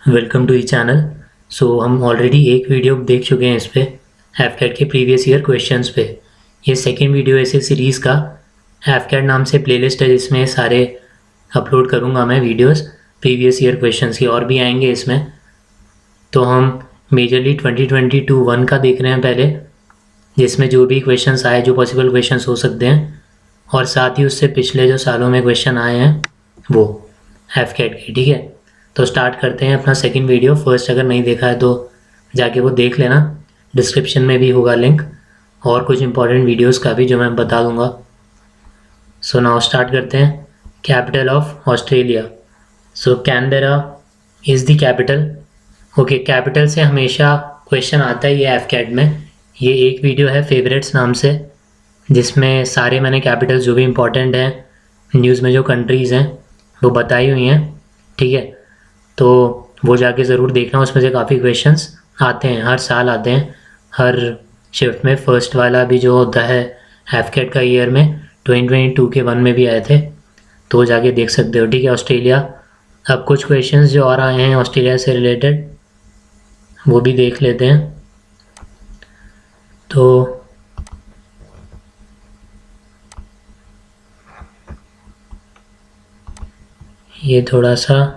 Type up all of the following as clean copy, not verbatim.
Welcome to E channel. So हम already एक video देख चुके हैं इस पे एफकैट के प्रीवियस ईयर क्वेश्चंस पे। ये सेकेंड वीडियो ऐसे सीरीज़ का एफकैट नाम से प्लेलिस्ट है जिसमें सारे अपलोड करूँगा मैं वीडियोस प्रीवियस ईयर क्वेश्चंस की, और भी आएंगे इसमें। तो हम मेजरली 2022 का देख रहे हैं पहले, जिसमें जो भी क्वेश्चंस आए, जो पॉसिबल क्वेश्चंस हो सकते हैं, और साथ ही उससे पिछले जो सालों में क्वेश्चन आए हैं वो एफकैट के। ठीक है, तो स्टार्ट करते हैं अपना सेकंड वीडियो। फर्स्ट अगर नहीं देखा है तो जाके वो देख लेना, डिस्क्रिप्शन में भी होगा लिंक, और कुछ इंपॉर्टेंट वीडियोस का भी जो मैं बता दूंगा। सो नाउ स्टार्ट करते हैं। Capital of Australia. So Canberra is the capital. Okay, capital से हमेशा क्वेश्चन आता है ये एफकैट में। ये एक वीडियो है फेवरेट्स नाम से, जिसमें सारे मैंने कैपिटल्स जो भी इम्पोर्टेंट हैं न्यूज़ में, जो कंट्रीज़ हैं वो बताई हुई हैं। ठीक है, तो वो जाके ज़रूर देखना, उसमें से काफ़ी क्वेश्चंस आते हैं, हर साल आते हैं, हर शिफ्ट में। फर्स्ट वाला भी जो होता है एफकैट का ईयर में 2022 के 1 में भी आए थे, तो वो जाके देख सकते हो। ठीक है, ऑस्ट्रेलिया। अब कुछ क्वेश्चंस जो और आए हैं ऑस्ट्रेलिया से रिलेटेड वो भी देख लेते हैं। तो ये थोड़ा सा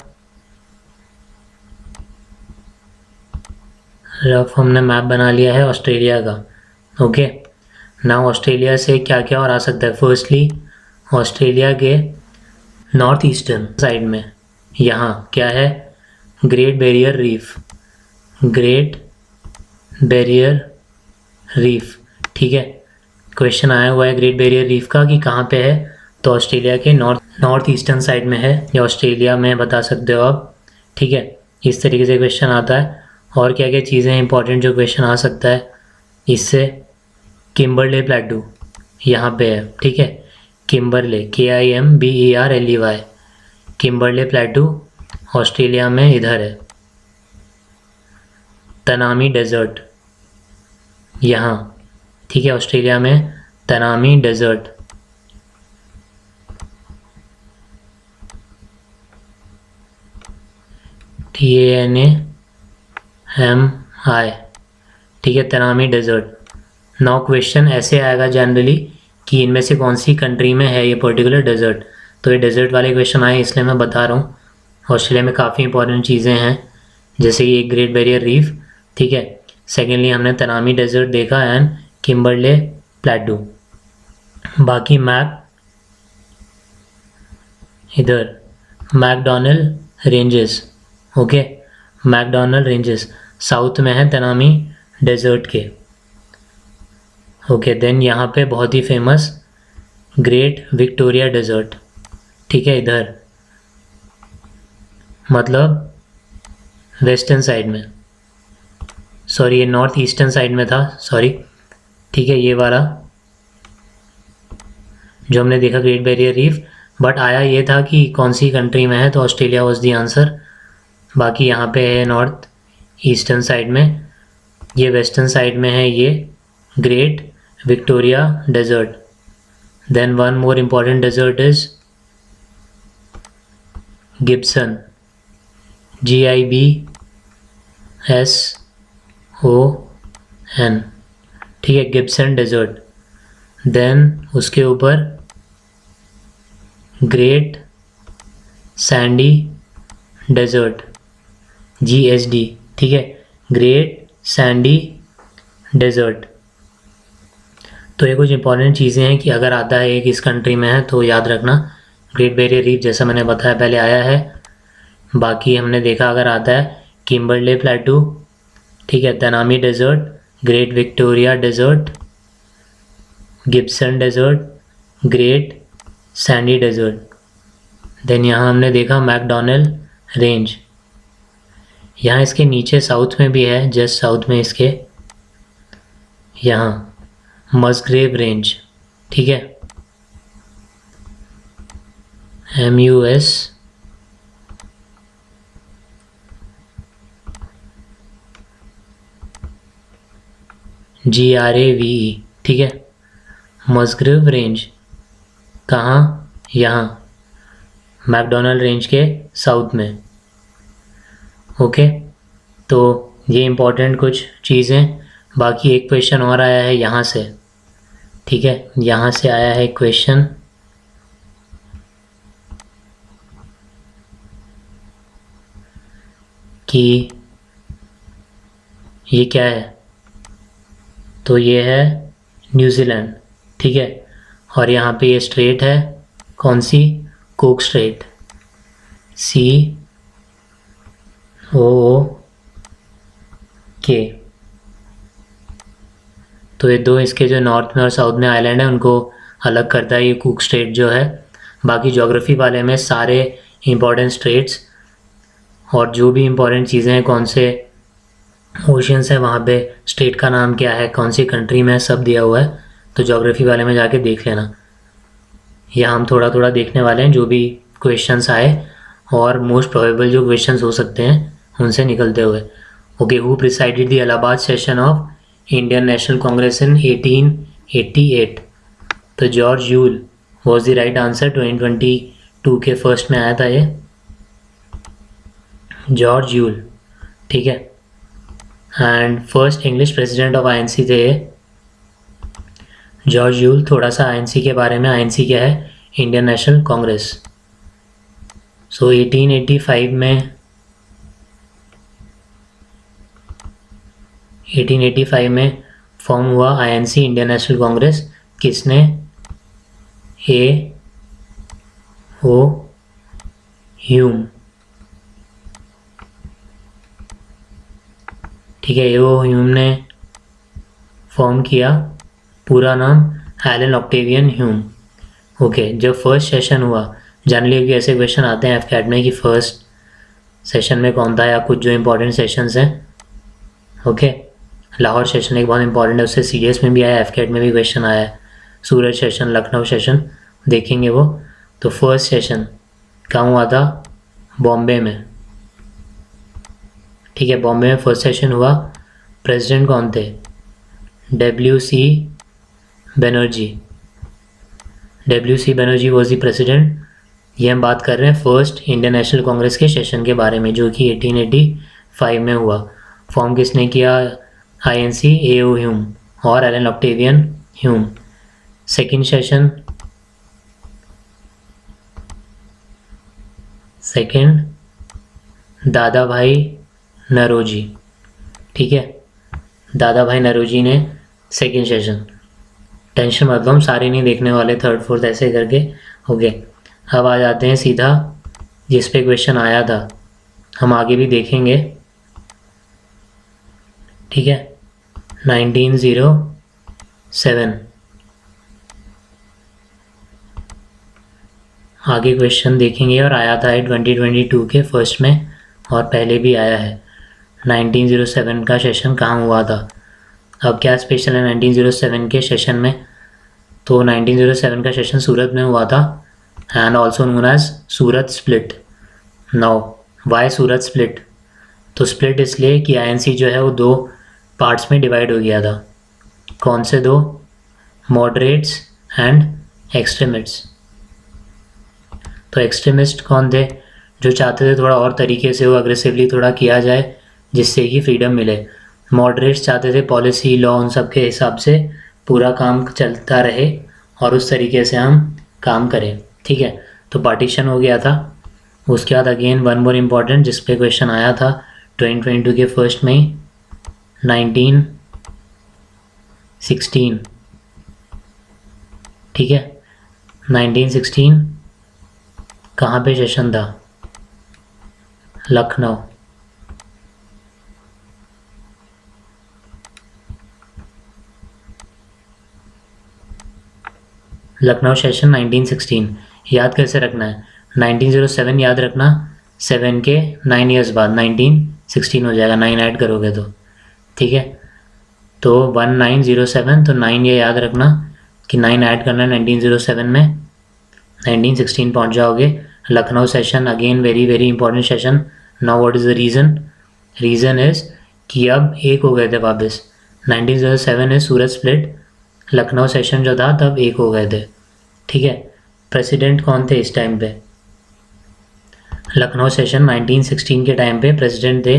रफ हमने मैप बना लिया है ऑस्ट्रेलिया का। ओके, नाउ ऑस्ट्रेलिया से क्या क्या और आ सकता है। फर्स्टली ऑस्ट्रेलिया के नॉर्थ ईस्टर्न साइड में यहाँ क्या है, great barrier reef. Great barrier reef, ठीक है। क्वेश्चन आया हुआ है ग्रेट बैरियर रीफ का कि कहाँ पे है, तो ऑस्ट्रेलिया के नॉर्थ ईस्टर्न साइड में है, या ऑस्ट्रेलिया में बता सकते हो आप। ठीक है, इस तरीके से क्वेश्चन आता है। और क्या क्या चीज़ें इंपॉर्टेंट जो क्वेश्चन आ सकता है इससे, किम्बरले प्लेटू यहाँ पे है। ठीक है, Kimberley KIMBERLEY, Kimberley Plateau Australia में इधर है। तनामी डेजर्ट यहाँ, ठीक है, ऑस्ट्रेलिया में तनामी डेजर्ट। TANAMI, ठीक है, तनामी डेजर्ट। नाउ क्वेश्चन ऐसे आएगा जनरली कि इनमें से कौन सी कंट्री में है ये पर्टिकुलर डेजर्ट। तो ये डेजर्ट वाले क्वेश्चन आए इसलिए मैं बता रहा हूँ। ऑस्ट्रेलिया में काफ़ी इंपॉर्टेंट चीज़ें हैं, जैसे कि एक ग्रेट बैरियर रीफ। ठीक है, सेकेंडली हमने तनामी डेजर्ट देखा एंड किम्बरले प्लेटू। बाकी मैप इधर मैकडॉनल रेंजेस। ओके, मैकडॉनल रेंजेस साउथ में है तनामी डेजर्ट के। ओके, देन यहाँ पे बहुत ही फेमस ग्रेट विक्टोरिया डेजर्ट। ठीक है, इधर मतलब वेस्टर्न साइड में, सॉरी ये नॉर्थ ईस्टर्न साइड में था, सॉरी। ठीक है, ये वाला जो हमने देखा ग्रेट बैरियर रीफ, बट आया ये था कि कौन सी कंट्री में है, तो ऑस्ट्रेलिया वाज द आंसर। बाकी यहाँ पे है नॉर्थ ईस्टर्न साइड में, ये वेस्टर्न साइड में है ये Great Victoria Desert. Then one more important desert is Gibson, GIBSON, ठीक है, गिब्सन डेजर्ट। देन उसके ऊपर ग्रेट सैंडी डेजर्ट, GSD, ठीक है, ग्रेट सैंडी डेजर्ट। तो ये कुछ इंपॉर्टेंट चीज़ें हैं कि अगर आता है एक इस कंट्री में है तो याद रखना। ग्रेट बैरियर रीफ जैसा मैंने बताया पहले आया है। बाकी हमने देखा अगर आता है किम्बरले प्लेटू, ठीक है, Tanami Desert, Great Victoria Desert, Gibson Desert, Great Sandy Desert. Then यहाँ हमने देखा मैकडॉनल रेंज, यहाँ इसके नीचे साउथ में भी है, जस्ट साउथ में इसके यहाँ मस्ग्रेव रेंज। ठीक है, MUSGRAVE, ठीक है, मस्ग्रेव रेंज कहाँ, यहाँ मैकडॉनल्ड रेंज के साउथ में। ओके, तो ये इम्पोर्टेंट कुछ चीज़ें। बाकी एक क्वेश्चन और आया है यहाँ से, ठीक है, यहाँ से आया है क्वेश्चन कि ये क्या है, तो ये है न्यूजीलैंड, ठीक है, और यहाँ पे ये स्ट्रेट है, कौन सी, कुक स्ट्रेट, COOK। तो ये दो इसके जो नॉर्थ में और साउथ में आइलैंड है उनको अलग करता है ये कुक स्ट्रेट जो है। बाकी ज्योग्राफी वाले में सारे इम्पोर्टेंट स्ट्रेट्स और जो भी इम्पोर्टेंट चीज़ें हैं, कौन से ओशियंस है वहाँ पे, स्टेट का नाम क्या है, कौन सी कंट्री में है, सब दिया हुआ है। तो ज्योग्राफी वाले में जाके देख लेना। यहाँ हम थोड़ा थोड़ा देखने वाले हैं जो भी क्वेश्चंस आए और मोस्ट प्रोबेबल जो क्वेश्चंस हो सकते हैं उनसे निकलते हुए। Okay, who presided the Allahabad session of Indian National Congress in 1888? तो George Yule was the right answer. 2022 के फर्स्ट में आया था ये जॉर्ज यूल, ठीक है। And first English president of INC थे जॉर्ज यूल। थोड़ा सा INC के बारे में, INC क्या है, इंडियन नेशनल कांग्रेस। सो 1885 में फॉर्म हुआ INC, इंडियन नेशनल कांग्रेस। किसने, A.O. ह्यूम, ठीक है, A.O. ह्यूम ने फॉर्म किया। पूरा नाम एलन ऑक्टेवियन ह्यूम। ओके, जब फर्स्ट सेशन हुआ, जान लीजिए ऐसे क्वेश्चन आते हैं FCAT में कि फर्स्ट सेशन में कौन था या कुछ जो इंपॉर्टेंट सेशंस हैं। ओके, लाहौर सेशन एक बहुत इंपॉर्टेंट है, उससे CDS में भी आया, FCAT में भी क्वेश्चन आया है। सूरत सेशन, लखनऊ सेशन देखेंगे वो। तो फर्स्ट सेशन कहाँ हुआ था, बॉम्बे में, ठीक है, बॉम्बे में फर्स्ट सेशन हुआ। प्रेसिडेंट कौन थे, WC Banerjee. WC Banerjee was the president. ये हम बात कर रहे हैं फर्स्ट इंडियन नेशनल कांग्रेस के सेशन के बारे में जो कि 1885 में हुआ। फॉर्म किसने किया, INC, A.O. ह्यूम और Allan Octavian Hume. Second session, Dadabhai Naoroji, ठीक है, दादा भाई नरोजी ने सेकेंड सेशन। टेंशन मत लो, हम सारे नहीं देखने वाले, थर्ड फोर्थ ऐसे करके। ओके, अब आ जाते हैं सीधा जिस पे क्वेश्चन आया था, हम आगे भी देखेंगे, ठीक है। 1907 आगे क्वेश्चन देखेंगे और आया था 2022 के फर्स्ट में और पहले भी आया है। 1907 का सेशन कहाँ हुआ था। अब क्या स्पेशल है 1907 के सेशन में, तो 1907 का सेशन सूरत में हुआ था and also known as Surat split. Now why Surat split, तो स्प्लिट इसलिए कि INC जो है वो दो पार्ट्स में डिवाइड हो गया था। कौन से दो, मॉडरेट्स एंड एक्सट्रीमिस्ट्स। तो एक्सट्रीमिस्ट कौन थे, जो चाहते थे थोड़ा और तरीके से वो अग्रेसिवली थोड़ा किया जाए जिससे कि फ्रीडम मिले। मॉडरेट्स चाहते थे पॉलिसी, लॉ, उन सब के हिसाब से पूरा काम चलता रहे और उस तरीके से हम काम करें, ठीक है। तो पार्टीशन हो गया था। उसके बाद अगेन वन मोर इम्पॉर्टेंट जिस पे क्वेश्चन आया था 2022 के फर्स्ट में 1916, ठीक है। 1916 कहाँ पे सेशन था, लखनऊ। लखनऊ सेशन 1916 याद कैसे रखना है, 1907 याद रखना, 7 के 9 ईयर्स बाद 1916 हो जाएगा, 9 ऐड करोगे तो, ठीक है। तो 1907, तो 9 ये याद रखना कि 9 ऐड करना है 1907 में, 1916 पहुंच जाओगे। Lucknow session again very very important session. Now what is the reason, reason is कि अब एक हो गए थे वापस। 1907 is Surat split, Lucknow session जो था तब एक हो गए थे, ठीक है। प्रेसिडेंट कौन थे इस टाइम पे, लखनऊ सेशन 1916 के टाइम पे प्रेसिडेंट थे,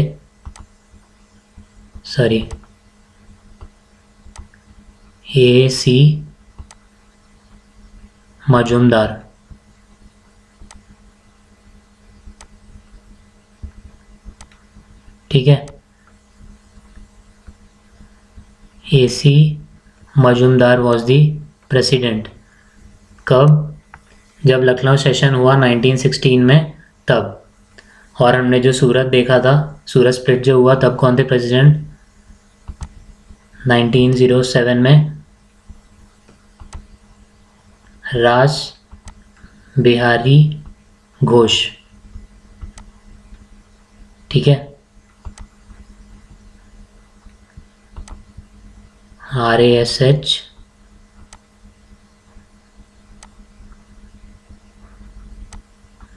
A.C. मजूमदार। ठीक है, A.C. Majumdar was the president. कब? जब लखनऊ सेशन हुआ 1916 में, तब। और हमने जो सूरत देखा था, सूरत स्प्लिट जो हुआ, तब कौन थे प्रेसिडेंट? 1907 में रास बिहारी घोष। ठीक है, RASH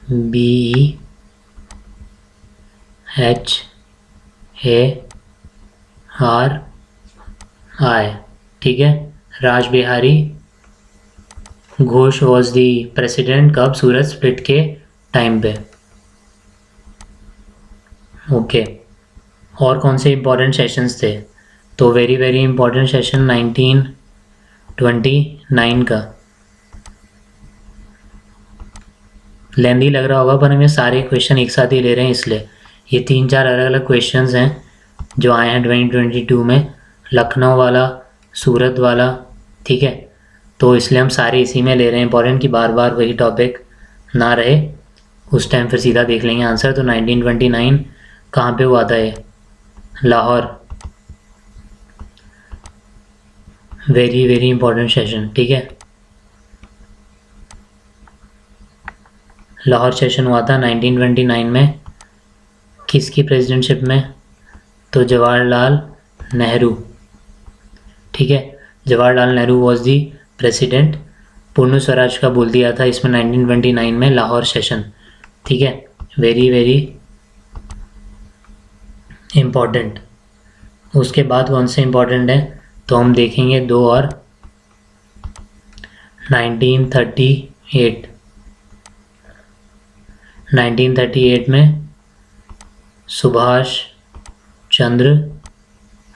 BEHARI। ठीक है, Raj Bihari Ghosh was the president. कब? सूरत स्प्लिट के टाइम पे। ओके, और कौन से इम्पोर्टेंट सेशंस थे? तो वेरी वेरी इम्पोर्टेंट सेशन 1929 का। लेंदी लग रहा होगा, पर हम ये सारे क्वेश्चन एक साथ ही ले रहे हैं, इसलिए ये 3-4 अलग अलग क्वेश्चंस हैं जो आए हैं 2022 में, लखनऊ वाला, सूरत वाला। ठीक है, तो इसलिए हम सारे इसी में ले रहे हैं इंपॉर्टेंट, कि बार बार वही टॉपिक ना रहे। उस टाइम फिर सीधा देख लेंगे आंसर। तो 1929 कहाँ पे हुआ था ये? Lahore. Very very important session. ठीक है, लाहौर सेशन हुआ था 1929 में। किसकी प्रेसिडेंटशिप में? तो जवाहरलाल नेहरू। ठीक है, Jawaharlal Nehru was the president. पूर्ण स्वराज का बोल दिया था इसमें 1929 में, लाहौर सेशन। ठीक है, वेरी वेरी इम्पॉर्टेंट। उसके बाद कौन से इम्पॉर्टेंट है? तो हम देखेंगे 2 और। 1938 में सुभाष चंद्र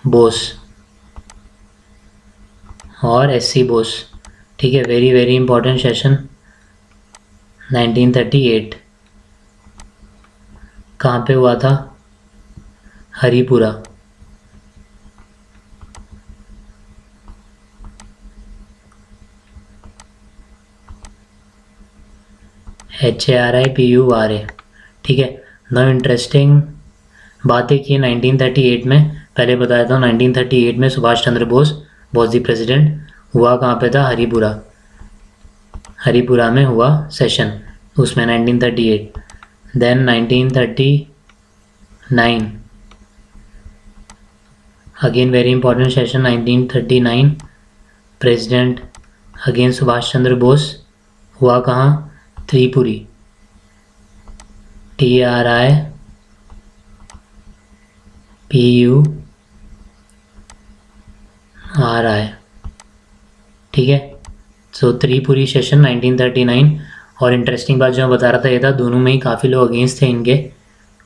बोस और SC बोस। ठीक है, वेरी वेरी इंपॉर्टेंट सेशन 1938। कहाँ पे हुआ था? हरिपुरा। HARIPURA। ठीक है, नो इंटरेस्टिंग बातें की 1938 में। पहले बताया था 1938 में Subhash Chandra Bose was the president. हुआ कहाँ पे था? हरिपुरा। हरिपुरा में हुआ सेशन, उसमें 1938। Then 1939 again very important session 1939, president again Subhash Chandra Bose. हुआ कहाँ? त्रिपुरी। TRIPURI। ठीक है, सो त्रिपुरी सेशन 1939। और इंटरेस्टिंग बात जो मैं बता रहा था ये था, दोनों में ही काफ़ी लोग अगेंस्ट थे इनके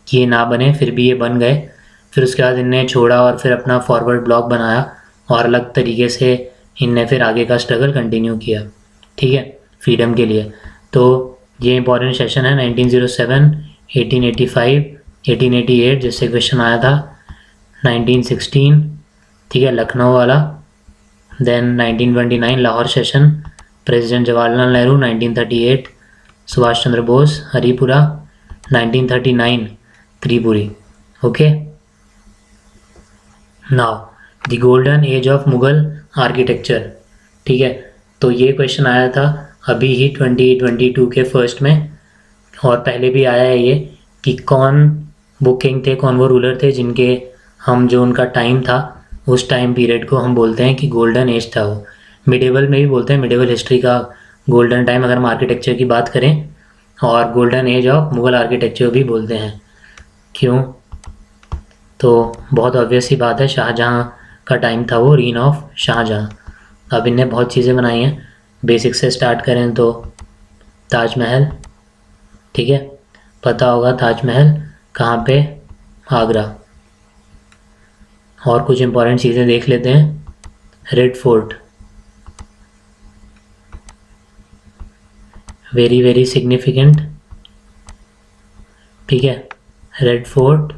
कि ये ना बने, फिर भी ये बन गए। फिर उसके बाद इनने छोड़ा और फिर अपना फॉरवर्ड ब्लॉग बनाया और अलग तरीके से इनने फिर आगे का स्ट्रगल कंटिन्यू किया। ठीक है, फ्रीडम के लिए। तो ये इंपॉर्टेंट सेशन है 1907, 1885, 1888 जिससे क्वेश्चन आया था, 1916। ठीक है, लखनऊ वाला। Then 1929 Lahore session, president Jawaharlal Nehru. 1938 Subhash Chandra Bose, Haripura. 1939 Tripuri. Okay, now the golden age of Mughal architecture. ठीक है, तो ये क्वेश्चन आया था अभी ही 2022 के फर्स्ट में, और पहले भी आया है ये, कि कौन वो किंग थे, कौन वो रूलर थे जिनके हम जो उनका टाइम था, उस टाइम पीरियड को हम बोलते हैं कि गोल्डन एज था वो। मिडेवल में भी बोलते हैं, मिडेवल हिस्ट्री का गोल्डन टाइम अगर हम आर्किटेक्चर की बात करें, और golden age of Mughal architecture भी बोलते हैं। क्यों? तो बहुत ऑब्वियस सी बात है, शाहजहाँ का टाइम था वो, रीन ऑफ शाहजहाँ। अब इनने बहुत चीज़ें बनाई हैं। बेसिक से स्टार्ट करें तो ताजमहल। ठीक है, पता होगा ताजमहल कहाँ पे, आगरा। और कुछ इंपॉर्टेंट चीज़ें देख लेते हैं। Red fort, very very significant, ठीक है। रेड फोर्ट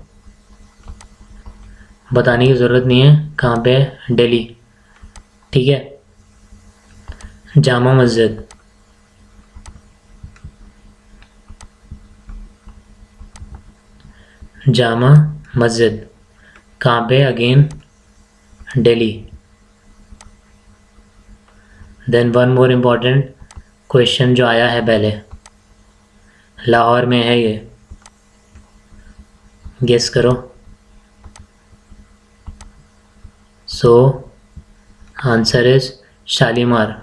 बताने की ज़रूरत नहीं है कहाँ पे है, दिल्ली, ठीक है। जामा मस्जिद, जामा मस्जिद कहाँ पे, again Delhi. Then one more important question जो आया है पहले, लाहौर में है ये, गेस करो। So answer is Shalimar,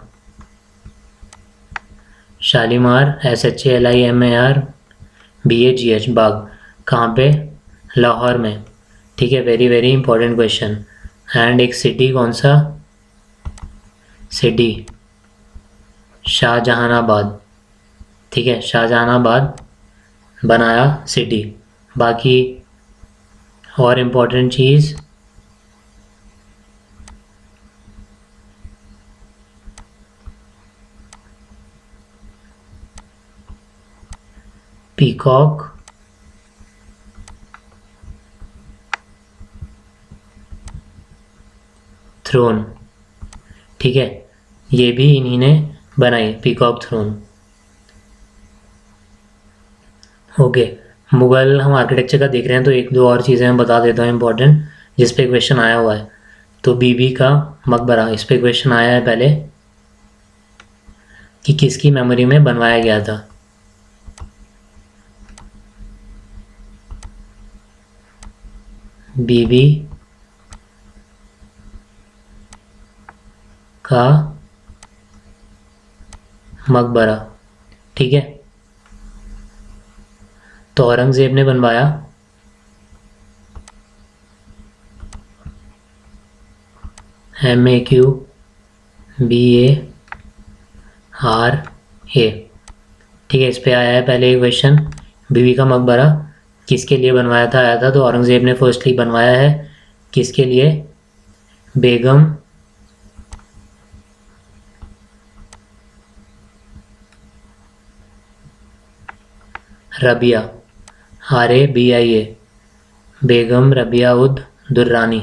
Shalimar, SHALIMAR बाग, कहाँ पे, लाहौर में, ठीक है। Very very important question. And एक सिटी, कौन सा सिटी, शाहजहानाबाद, ठीक है। शाहजहानाबाद बनाया सिटी। बाकी और इम्पोर्टेंट चीज़, पीकॉक थ्रोन, ठीक है। ये भी इन्हीं ने बनाई, पीकॉक थ्रोन। ओके, मुग़ल हम आर्किटेक्चर का देख रहे हैं तो एक दो और चीज़ें मैं बता देता हूँ इम्पोर्टेंट, जिस पे क्वेश्चन आया हुआ है। तो बीबी का मकबरा, इस पे क्वेश्चन आया है पहले कि किसकी मेमोरी में बनवाया गया था। बीबी का मकबरा, ठीक है। तो औरंगज़ेब ने बनवाया, MAQBARA, ठीक है। इस पे आया है पहले एक क्वेश्चन, बीबी का मकबरा किसके लिए बनवाया था, आया था। तो औरंगज़ेब ने फर्स्टली बनवाया है, किसके लिए, बेगम रबिया, RABIA, बेगम रबिया उद दुर्रानी।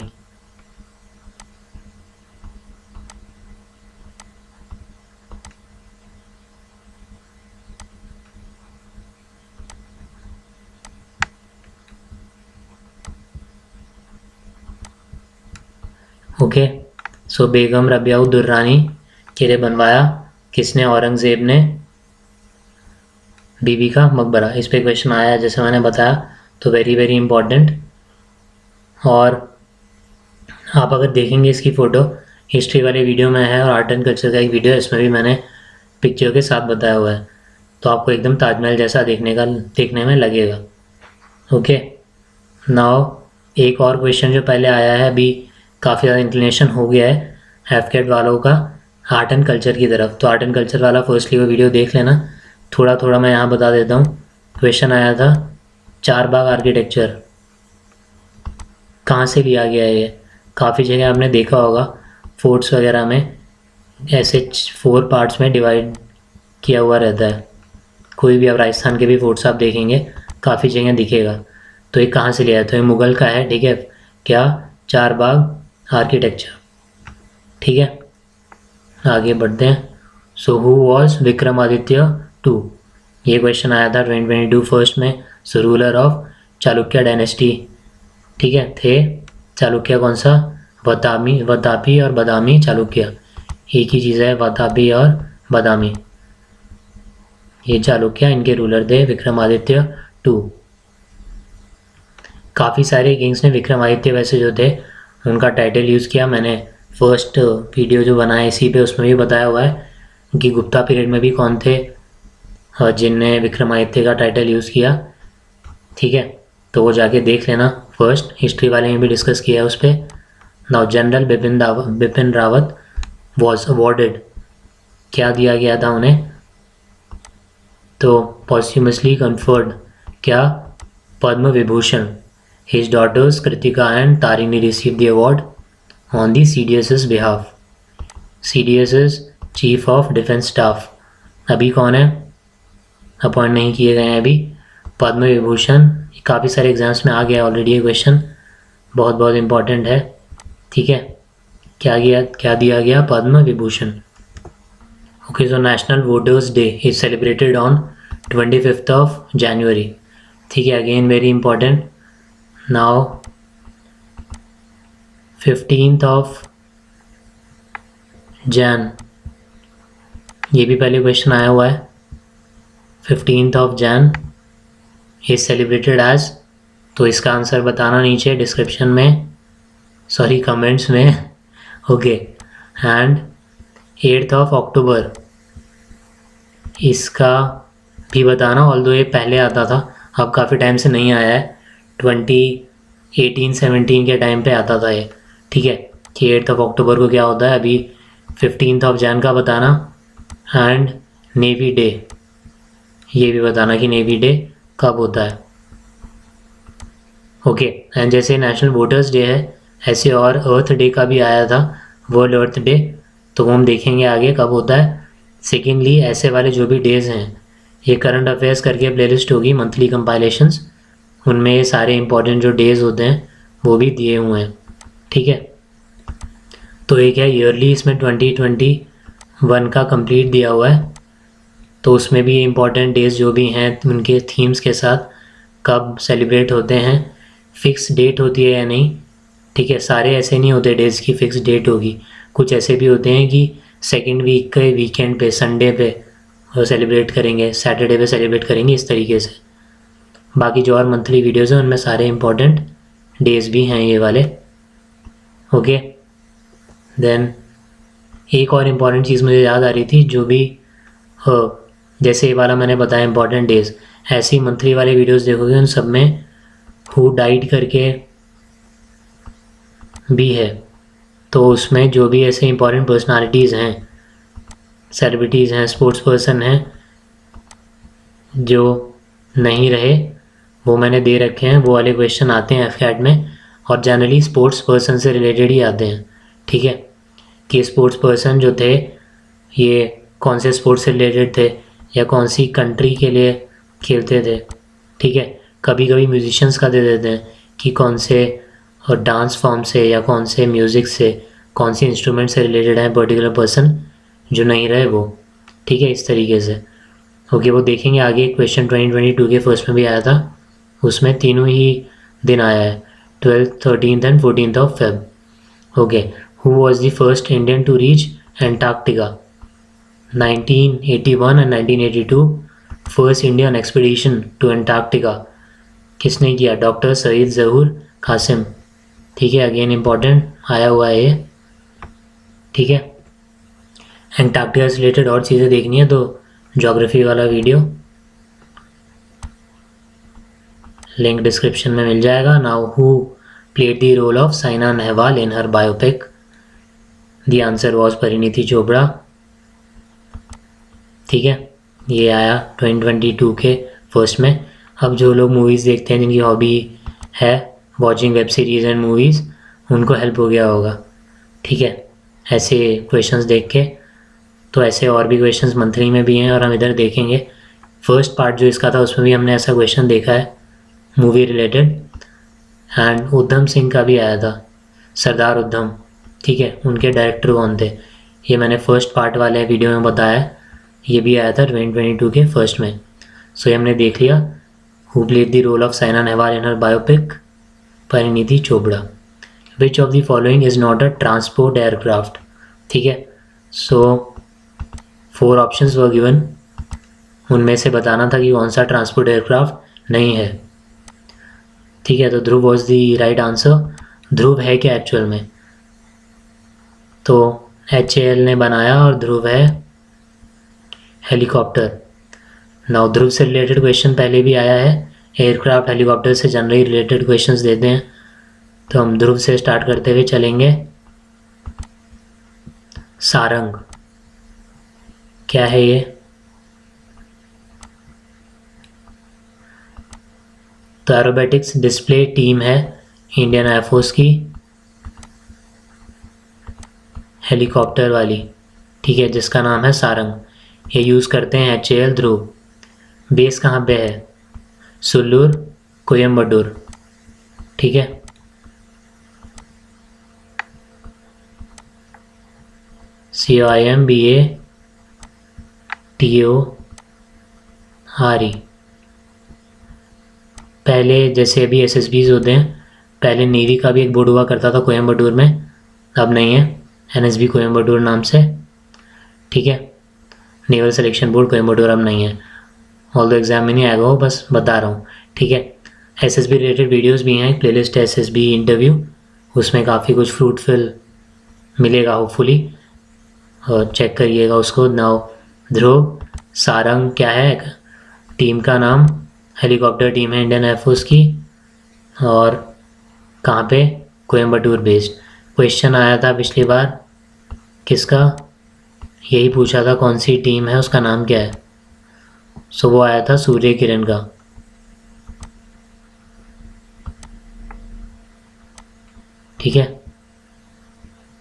ओके, सो बेगम रबिया उद दुर्रानी के लिए बनवाया किसने, औरंगज़ेब ने, बीबी का मकबरा। इस पे क्वेश्चन आया है जैसे मैंने बताया, तो वेरी वेरी इंपॉर्टेंट। और आप अगर देखेंगे इसकी फ़ोटो, हिस्ट्री वाले वीडियो में है और आर्ट एंड कल्चर का एक वीडियो है, इसमें भी मैंने पिक्चर के साथ बताया हुआ है। तो आपको एकदम ताजमहल जैसा देखने में लगेगा। ओके, नाउ एक और क्वेश्चन जो पहले आया है, अभी काफ़ी ज़्यादा इंक्लिनेशन हो गया है एफकेट वालों का आर्ट एंड कल्चर की तरफ। तो आर्ट एंड कल्चर वाला फर्स्टली वो वीडियो देख लेना। थोड़ा थोड़ा मैं यहाँ बता देता हूँ। क्वेश्चन आया था, चारबाग आर्किटेक्चर कहाँ से लिया गया है। ये काफ़ी जगह आपने देखा होगा, फोर्ट्स वगैरह में ऐसे 4 पार्ट्स में डिवाइड किया हुआ रहता है। कोई भी आप राजस्थान के भी फोर्ट्स आप देखेंगे, काफ़ी जगह दिखेगा। तो ये कहाँ से लिया है, तो ये मुग़ल का है, ठीक है। क्या, चारबाग आर्किटेक्चर, ठीक है। आगे बढ़ते हैं। सो हु वॉज विक्रमादित्य 2, ये क्वेश्चन आया था 2022 फर्स्ट में। सो रूलर ऑफ चालुक्य डायनेस्टी, ठीक है, थे चालुक्य कौन सा, वतापी और बादामी चालुक्य, एक ही चीज़ है, वतापी और बादामी। ये चालुक्य, इनके रूलर थे विक्रमादित्य 2। काफ़ी सारे किंग्स ने विक्रमादित्य वैसे जो थे उनका टाइटल यूज़ किया। मैंने फर्स्ट वीडियो जो बनाया इसी पे, उसमें भी बताया हुआ है कि गुप्ता पीरियड में भी कौन थे जिनने विक्रमादित्य का टाइटल यूज़ किया, ठीक है। तो वो जाके देख लेना, फर्स्ट हिस्ट्री वाले में भी डिस्कस किया है उस पर। Now general Bipin Rawat was awarded, क्या दिया गया था उन्हें, तो पॉस्ट्यूमसली कन्फर्ड क्या? Padma Vibhushan. His daughters Kritika and Tarini received the award on the CDS's behalf. CDS's Chief of Defence Staff अभी कौन है? अपॉइंट नहीं किए गए हैं अभी. पद्म विभूषण काफ़ी सारे एग्जाम्स में आ गया ऑलरेडी ये क्वेश्चन, बहुत बहुत इम्पॉर्टेंट है. ठीक है, क्या दिया गया? Padma Vibhushan. Okay, so national voters day is celebrated on 25th of January. ठीक है, again very important. Now 15th of Jan, ये भी पहले क्वेश्चन आया हुआ है. 15th of Jan is celebrated as, तो इसका आंसर बताना नीचे डिस्क्रिप्शन में, सॉरी कमेंट्स में. Okay, and 8th of October इसका भी बताना, ऑल्दो ये पहले आता था, अब काफ़ी टाइम से नहीं आया है. 2018-17 के टाइम पे आता था ये. ठीक है, कि 8th of October को क्या होता है. अभी 15th of Jan का बताना, एंड नेवी डे ये भी बताना कि नेवी डे कब होता है. ओके, एंड जैसे नेशनल वोटर्स डे है, ऐसे और अर्थ डे का भी आया था, वर्ल्ड अर्थ डे, तो वो हम देखेंगे आगे कब होता है. सेकेंडली, ऐसे वाले जो भी डेज़ हैं, ये करंट अफेयर्स करके प्लेलिस्ट होगी मंथली कंपाइलेशंस, उनमें ये सारे इंपॉर्टेंट जो डेज़ होते हैं वो भी दिए हुए हैं. ठीक है, तो एक है ईयरली, इसमें 2021 का कंप्लीट दिया हुआ है, तो उसमें भी इंपॉर्टेंट डेज़ जो भी हैं उनके थीम्स के साथ कब सेलिब्रेट होते हैं, फ़िक्स डेट होती है या नहीं. ठीक है, सारे ऐसे नहीं होते डेज़ की फ़िक्स डेट होगी, कुछ ऐसे भी होते हैं कि सेकेंड वीक के वीकेंड पे, संडे पे सेलिब्रेट करेंगे, सैटरडे पे सेलिब्रेट करेंगे, इस तरीके से. बाकी जो और मंथली वीडियोज़ हैं उनमें सारे इंपॉर्टेंट डेज़ भी हैं ये वाले. ओके, देन एक और इम्पॉर्टेंट चीज़ मुझे याद आ रही थी, जो भी जैसे ये वाला मैंने बताया इंपॉर्टेंट डेज़, ऐसे ही मंथली वाले वीडियोज़ देखोगे उन सब में हु डाइड करके भी है, तो उसमें जो भी ऐसे इंपॉर्टेंट पर्सनालिटीज़ हैं, सेलिब्रिटीज़ हैं, स्पोर्ट्स पर्सन हैं जो नहीं रहे, वो मैंने दे रखे हैं. वो वाले क्वेश्चन आते हैं एफकैट में, और जनरली स्पोर्ट्स पर्सन से रिलेटेड ही आते हैं. ठीक है, कि स्पोर्ट्स पर्सन जो थे ये कौन से स्पोर्ट्स से रिलेटेड थे या कौन सी कंट्री के लिए खेलते थे. ठीक है, कभी कभी म्यूजिशियंस का दे देते हैं कि कौन से डांस फॉर्म से या कौन से म्यूज़िक से, कौन सी इंस्ट्रूमेंट से रिलेटेड है पर्टिकुलर पर्सन, जो नहीं रहे वो. ठीक है, इस तरीके से. ओके, वो देखेंगे आगे. क्वेश्चन 2022 के फर्स्ट में भी आया था, उसमें तीनों ही दिन आया है, 12th, 13th and 14th of Feb. Okay, who was the first Indian to reach Antarctica? 1981 and 1982 first Indian expedition to Antarctica किसने किया? डॉक्टर सईद ज़हूर कासिम. ठीक है, अगेन इम्पॉर्टेंट आया हुआ है ये. ठीक है, एंटार्क्टिका से रिलेटेड और चीज़ें देखनी है तो ज्योग्राफी वाला वीडियो लिंक डिस्क्रिप्शन में मिल जाएगा. Now who played the role of Saina Nehwal in her biopic? The answer was Parineeti Chopra. ठीक है, ये आया 2022 के फर्स्ट में. अब जो लोग मूवीज़ देखते हैं, जिनकी हॉबी है watching web series and movies, उनको हेल्प हो गया होगा. ठीक है, ऐसे क्वेश्चंस देख के. तो ऐसे और भी क्वेश्चंस मंथली में भी हैं और हम इधर देखेंगे. फर्स्ट पार्ट जो इसका था उसमें भी हमने ऐसा क्वेश्चन देखा है movie related, and Udham Singh का भी आया था, सरदार उधम. ठीक है, उनके डायरेक्टर कौन थे, ये मैंने फर्स्ट पार्ट वाले वीडियो में बताया. ये भी आया था 2022 के फर्स्ट में. सो ये हमने देख लिया. Who played the role of Saina Nehwal in her biopic? Parineeti Chopra. Which of the following is not a transport aircraft? ठीक है, सो 4 ऑप्शंस वर गिवन, उनमें से बताना था कि कौन सा ट्रांसपोर्ट एयरक्राफ्ट नहीं है. ठीक है, तो ध्रुव वॉज द राइट आंसर. ध्रुव है क्या एक्चुअल में? तो HAL ने बनाया और ध्रुव है हेलीकॉप्टर. नाउ ध्रुव से रिलेटेड क्वेश्चन पहले भी आया है, एयरक्राफ्ट हेलीकॉप्टर से जनरली रिलेटेड क्वेश्चंस देते हैं, तो हम ध्रुव से स्टार्ट करते हुए चलेंगे. सारंग क्या है ये? तो एरोबेटिक्स डिस्प्ले टीम है इंडियन एयरफोर्स की, हेलीकॉप्टर वाली, ठीक है, जिसका नाम है सारंग। ये यूज़ करते हैं HAL ध्रुव। बेस कहाँ पे है? सुल्लूर, कोयम्बटूर, ठीक है। COIMBATORE। पहले जैसे अभी SSBs होते हैं, पहले नेवी का भी एक बोर्ड हुआ करता था कोयम्बटूर में, अब नहीं है, NSB कोयम्बटूर नाम से, ठीक है। नेवल सिलेक्शन बोर्ड कोयम्बटूर अब नहीं है, ऑल द एग्ज़ाम में नहीं आएगा वो, बस बता रहा हूँ, ठीक है। SSB रिलेटेड वीडियोस भी हैं, प्लेलिस्ट SSB इंटरव्यू, उसमें काफ़ी कुछ फ्रूटफुल मिलेगा होपफुली, और चेक करिएगा उसको। नाउ ध्रुव, सारंग क्या है टीम का नाम, हेलीकॉप्टर टीम है इंडियन एयरफोर्स की, और कहाँ पे? कोयम्बटूर बेस्ड। क्वेश्चन आया था पिछली बार किसका? यही पूछा था कौन सी टीम है, उसका नाम क्या है। सो वो आया था सूर्य किरण का, ठीक है।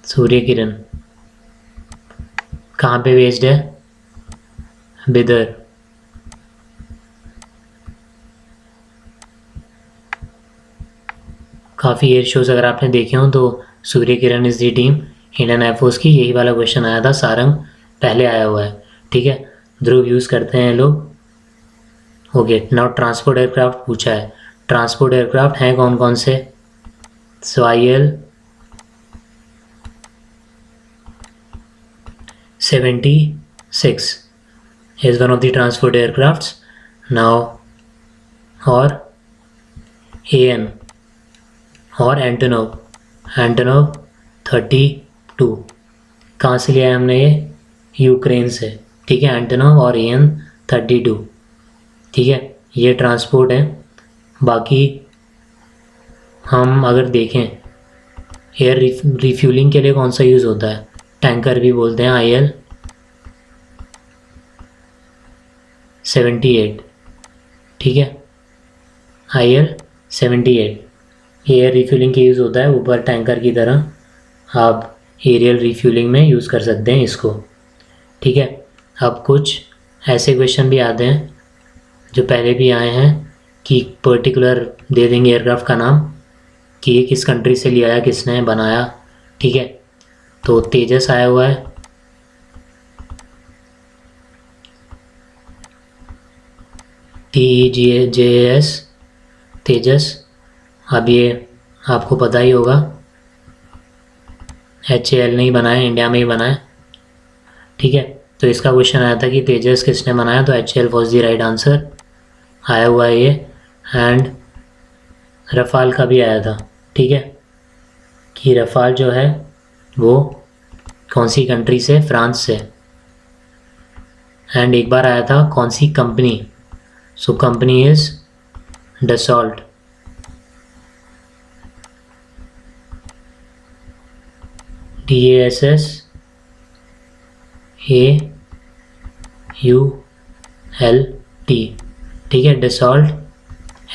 सूर्य किरण कहाँ पे बेस्ड है? बिदर। काफ़ी एयर शोज़ अगर आपने देखे हो तो Surya Kiran is the team Indian air force की। यही वाला क्वेश्चन आया था, सारंग पहले आया हुआ है, ठीक है। ध्रुव यूज़ करते हैं लोग। ओके, नाउ ट्रांसपोर्ट एयरक्राफ्ट पूछा है। ट्रांसपोर्ट एयरक्राफ्ट हैं कौन कौन से? सो IL-76 is one of the transport aircrafts now, और AN और एंटोनोव 32 कहाँ से लिया है हमने? ये यूक्रेन से, ठीक है। एंटोनोव और AN-32, ठीक है, ये ट्रांसपोर्ट है। बाकी हम अगर देखें एयर रिफ्यूलिंग के लिए कौन सा यूज़ होता है? टैंकर भी बोलते हैं, IL-78, ठीक है। IL-78 एयर रिफ्यूलिंग के यूज़ होता है, ऊपर टैंकर की तरह। आप एरियल रिफ्यूलिंग में यूज़ कर सकते हैं इसको, ठीक है। अब कुछ ऐसे क्वेश्चन भी आते हैं जो पहले भी आए हैं कि पर्टिकुलर दे देंगे एयरक्राफ्ट का नाम कि ये किस कंट्री से लिया है, किसने बनाया, ठीक है। तो तेजस आया हुआ है, TEJAS, तेजस। अब ये आपको पता ही होगा, HAL नहीं बनाया, इंडिया में ही बनाया, ठीक है। तो इसका क्वेश्चन आया था कि तेजस किसने बनाया, तो HAL was the right answer आया हुआ है ये। एंड रफ़ाल का भी आया था, ठीक है, कि रफ़ाल जो है वो कौन सी कंट्री से? फ्रांस से। एंड एक बार आया था कौन सी company? So company is Dassault, DASSAULT, ठीक है। Dassault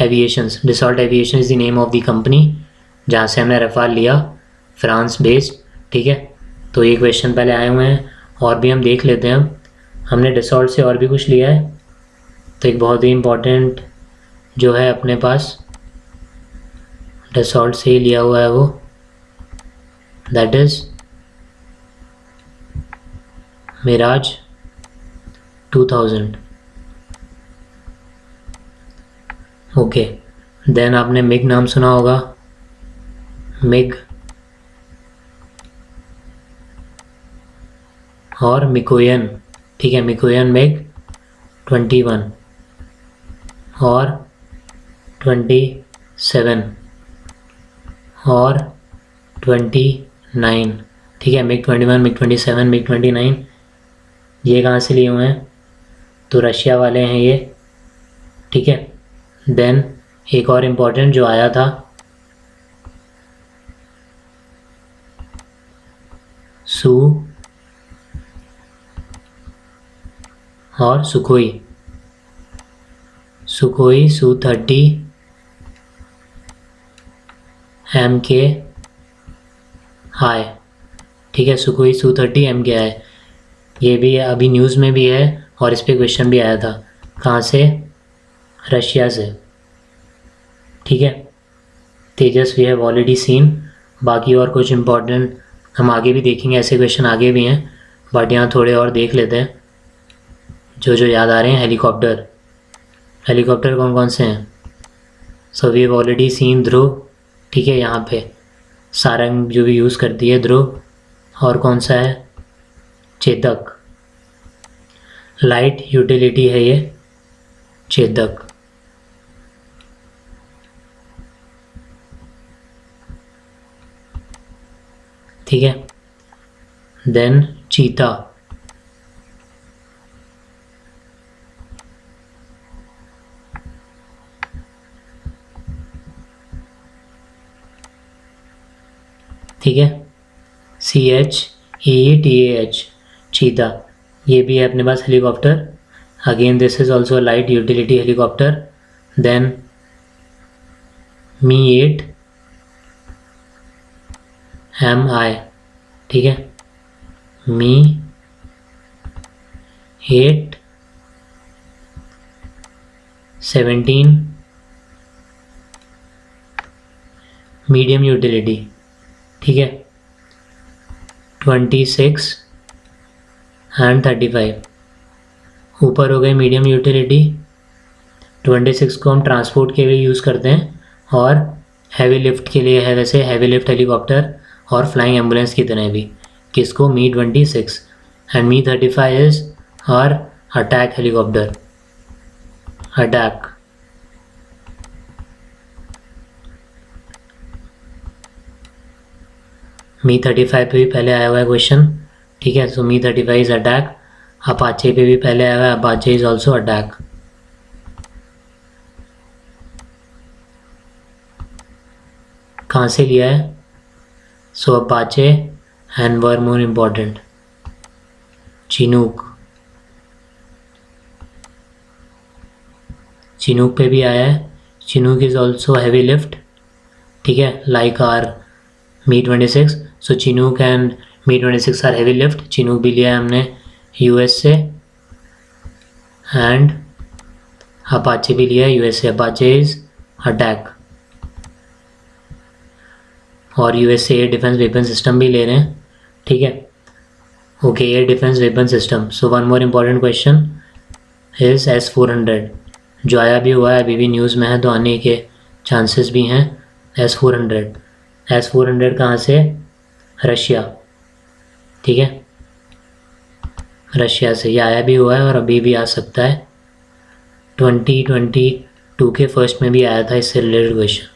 aviation is the name of the company जहाँ से हमने रफ़ाल लिया, फ्रांस बेस्ड, ठीक है। तो ये क्वेश्चन पहले आए हुए हैं, और भी हम देख लेते हैं। हमने डसॉल्ट से और भी कुछ लिया है, तो एक बहुत ही इम्पोर्टेंट जो है अपने पास डसॉल्ट से ही लिया हुआ है वो, that is Mirage 2000। Okay, then आपने मिग नाम सुना होगा, मिग और मिकोयन, ठीक है। मिकोयन मिग 21 और 27 और 29, ठीक है। मिग 21, मिग 27, मिग 29, ये कहाँ से लिए हुए हैं? तो रशिया वाले हैं ये, ठीक है। देन एक और इम्पोर्टेंट जो आया था, सू और सुखोई Su-30 MKI, ठीक है। सुखोई Su-30 MKI, ये भी अभी न्यूज़ में भी है और इस पर क्वेश्चन भी आया था। कहाँ से? रशिया से, ठीक है। तेजस वी हैव ऑलरेडी सीन। बाकी और कुछ इम्पोर्टेंट हम आगे भी देखेंगे, ऐसे क्वेश्चन आगे भी हैं, बट यहाँ थोड़े और देख लेते हैं जो जो याद आ रहे हैं। हेलीकॉप्टर कौन कौन से हैं? So we have already seen Dhruv, ठीक है। यहाँ पे सारंग जो भी यूज़ करती है ध्रुव, और कौन सा है? चेतक। लाइट यूटिलिटी है ये चेतक। ठीक है। देन चीता, ठीक है। CHEETAH, चीता, ये भी है अपने पास helicopter. Again this is also light utility helicopter. Then Mi-8 MI, ठीक है। Mi-8 17 मीडियम यूटिलिटी, ठीक है। 26 एंड 35 ऊपर हो गए मीडियम यूटिलिटी। 26 को हम ट्रांसपोर्ट के लिए यूज़ करते हैं और हैवी लिफ्ट के लिए है, वैसे हैवी लिफ्ट हेलीकॉप्टर और फ्लाइंग एम्बुलेंस की तरह भी। किसको? Mi-26 एंड Mi-35 इज और अटैक हेलीकॉप्टर, अटैक। Mi-35 पे भी पहले आया हुआ है क्वेश्चन, ठीक है। सो Mi-35 इज अटैक। अपाचे पे भी पहले आया हुआ है, अपाचे इज ऑल्सो अटैक। कहाँ से लिया है? So Apache and were more important Chinook, Chinook पे भी आया है। Chinook is also heavy lift, ठीक है, like are Mi-26। So Chinook and Mi-26 are heavy lift. Chinook भी लिया है हमने US से एंड अपाचे भी लिया है US से। अपाचे इज अटैक और US से एयर डिफेंस वेपन सिस्टम भी ले रहे हैं, ठीक है। Okay, air defence weapon system. So one more important question is S-400, जो आया भी हुआ है, अभी भी न्यूज़ में है, तो आने के चांसेस भी हैं। S-400 कहाँ से? रशिया, ठीक है, रशिया से। ये आया भी हुआ है और अभी भी आ सकता है। 2022 के फर्स्ट में भी आया था इससे related question.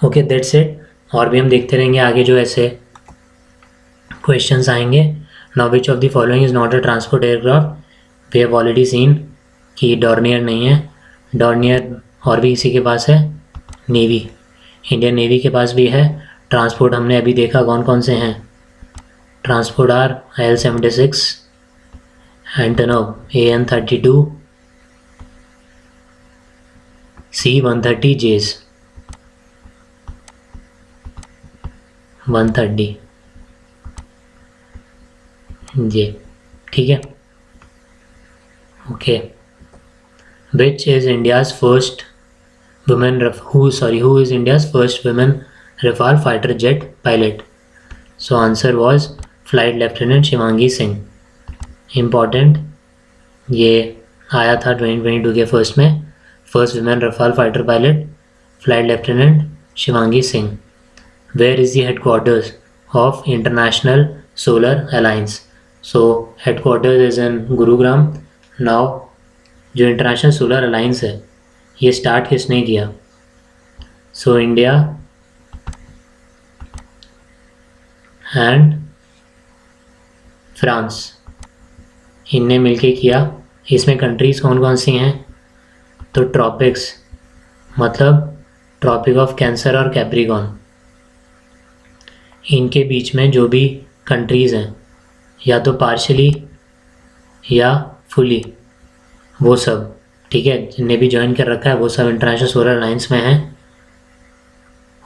Okay, that's it. और भी हम देखते रहेंगे आगे जो ऐसे क्वेश्चंस आएंगे। Now which of the following is not a transport aircraft? We have already seen कि डॉर्नियर नहीं है। डॉर्नियर और भी किसी के पास है? नेवी, इंडियन नेवी के पास भी है। ट्रांसपोर्ट हमने अभी देखा कौन कौन से हैं। Transport are IL-76, Antonov AN-32, C-130Js 130 J, ठीक है। Okay, which is India's first women who is India's first women Rafale fighter jet pilot? So answer was flight lieutenant Shivangi Singh. Important, ये आया था 2022 के फर्स्ट में। First women Rafale fighter pilot flight lieutenant Shivangi Singh. Where is the headquarters of International Solar Alliance? So headquarters is in Gurugram. Now जो International Solar Alliance है, ये start किसने किया? सो इंडिया एंड फ्रांस, इनने मिलके किया। इसमें कंट्रीज़ कौन कौन सी हैं? तो ट्रॉपिक्स, मतलब ट्रॉपिक ऑफ कैंसर और कैप्रिकॉन, इनके बीच में जो भी कंट्रीज़ हैं, या तो पार्शली या फुली, वो सब ठीक है, जिनने भी ज्वाइन कर रखा है वो सब इंटरनेशनल सोलर अलायंस में हैं।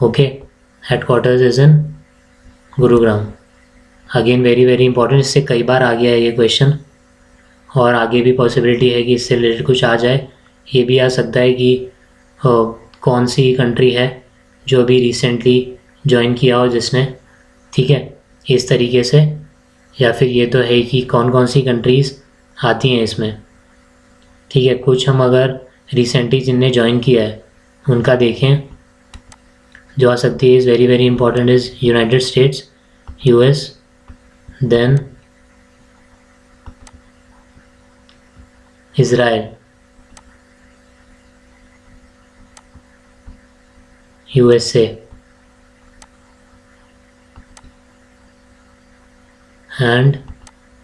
Okay, headquarters is in Gurugram. Again very very important, इससे कई बार आ गया है ये क्वेश्चन, और आगे भी पॉसिबिलिटी है कि इससे रिलेटेड कुछ आ जाए। ये भी आ सकता है कि कौन सी कंट्री है जो अभी रिसेंटली ज्वाइन किया हो जिसने, ठीक है, इस तरीके से। या फिर ये तो है कि कौन कौन सी कंट्रीज़ आती हैं इसमें, ठीक है। कुछ हम अगर रिसेंटली जिनने ज्वाइन किया है उनका देखें, जो आ सकती है is very very important is United States, US, then Israel, USA and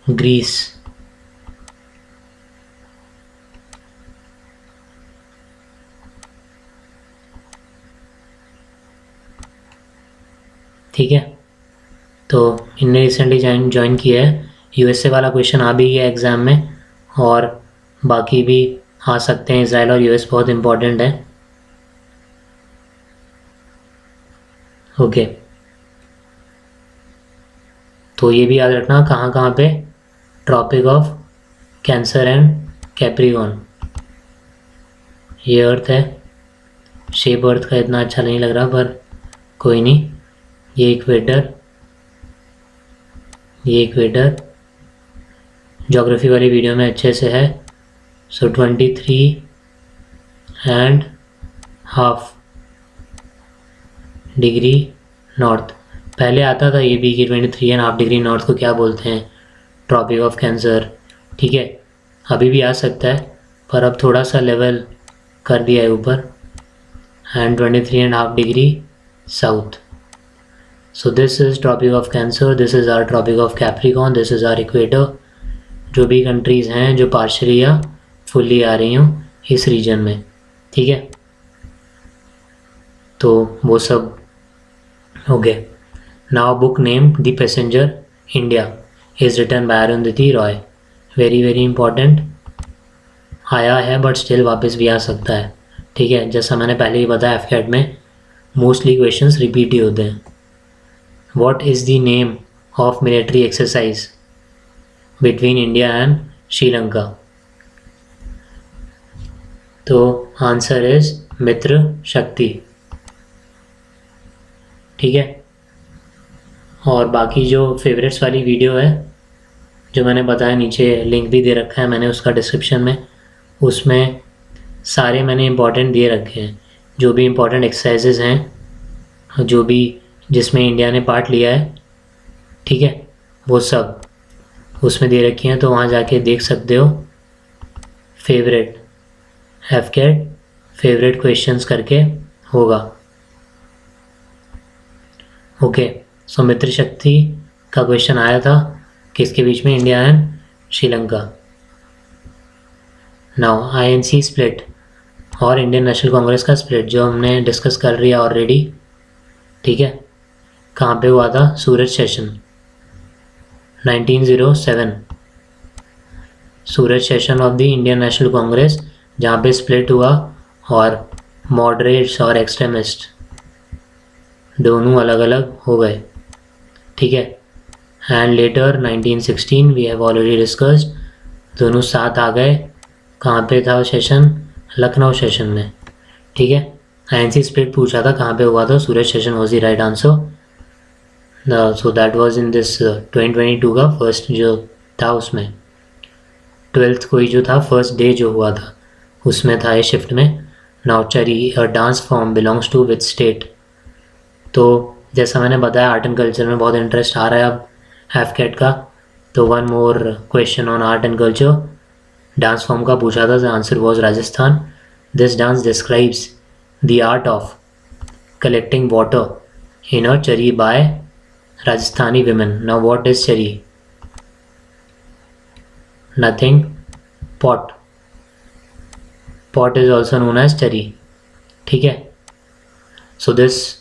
Greece. ठीक है, तो इनने रिसेंटली ज्वाइन किया है। यूएसए वाला क्वेश्चन आ भी गया एग्ज़ाम में, और बाकी भी आ सकते हैं। इज़राइल और यूएस बहुत इंपॉर्टेंट है। ओके, तो ये भी याद रखना कहाँ कहाँ पे, Tropic of Cancer and Capricorn. ये अर्थ है, शेप अर्थ का इतना अच्छा नहीं लग रहा पर कोई नहीं। ये इक्वेटर, ये इक्वेटर ज्योग्राफी वाली वीडियो में अच्छे से है। सो 23.5 डिग्री नॉर्थ। पहले आता था ये भी कि 23.5 डिग्री नॉर्थ को क्या बोलते हैं, ट्रॉपिक ऑफ कैंसर, ठीक है। अभी भी आ सकता है पर अब थोड़ा सा लेवल कर दिया है ऊपर। And 23.5 degree south. So this is Tropic of Cancer, this is our Tropic of Capricorn, this is our equator. जो भी कंट्रीज़ हैं जो पार्शली या फुल्ली आ रही हूँ इस रीजन में, ठीक है। तो वो सब हो गए। Now book name the passenger India is written by Arundhati Roy. Very very important, आया है बट स्टिल वापस भी आ सकता है, ठीक है। जैसा मैंने पहले ही बताया एफकेट में मोस्टली क्वेश्चंस रिपीट ही होते हैं। What is the name of military exercise between India and Sri Lanka? तो आंसर इज मित्र शक्ति, ठीक है। और बाकी जो फेवरेट्स वाली वीडियो है जो मैंने बताया, नीचे लिंक भी दे रखा है मैंने उसका डिस्क्रिप्शन में, उसमें सारे मैंने इंपॉर्टेंट दिए रखे हैं। जो भी इंपॉर्टेंट एक्सरसाइजेज हैं जो भी जिसमें इंडिया ने पार्ट लिया है, ठीक है, वो सब उसमें दे रखी हैं। तो वहाँ जाके देख सकते हो। फेवरेट एफकेट फेवरेट क्वेश्चंस करके होगा। ओके, सो मित्र शक्ति का क्वेश्चन आया था किसके बीच में, India and Sri Lanka. Now INC split और इंडियन नेशनल कांग्रेस का स्प्लिट जो हमने डिस्कस कर लिया ऑलरेडी, ठीक है। कहाँ पे हुआ था? Surat session 1907, Surat session of the Indian National Congress, जहाँ पे स्प्लिट हुआ और मॉडरेट्स और एक्सट्रीमिस्ट दोनों अलग अलग हो गए, ठीक है। And later 1916 we have already discussed, दोनों साथ आ गए। कहाँ पे था सेशन? लखनऊ सेशन में, ठीक है। आईएनसी स्प्लिट पूछा था कहाँ पे हुआ था, Surat session was the right answer. So that was in this 2022 का फर्स्ट जो था उसमें 12th कोई जो था फर्स्ट डे जो हुआ था उसमें था ये शिफ्ट में। नाउचरी dance form belongs to which state? तो जैसा मैंने बताया आर्ट एंड कल्चर में बहुत इंटरेस्ट आ रहा है अब एफकेट का, तो one more question on art and culture. Dance form का पूछा था, the answer was Rajasthan. This dance describes the art of collecting water in a Chari by Rajasthani women. Now what is chari? Nothing. Pot. Pot is also known as chari. ठीक है. So this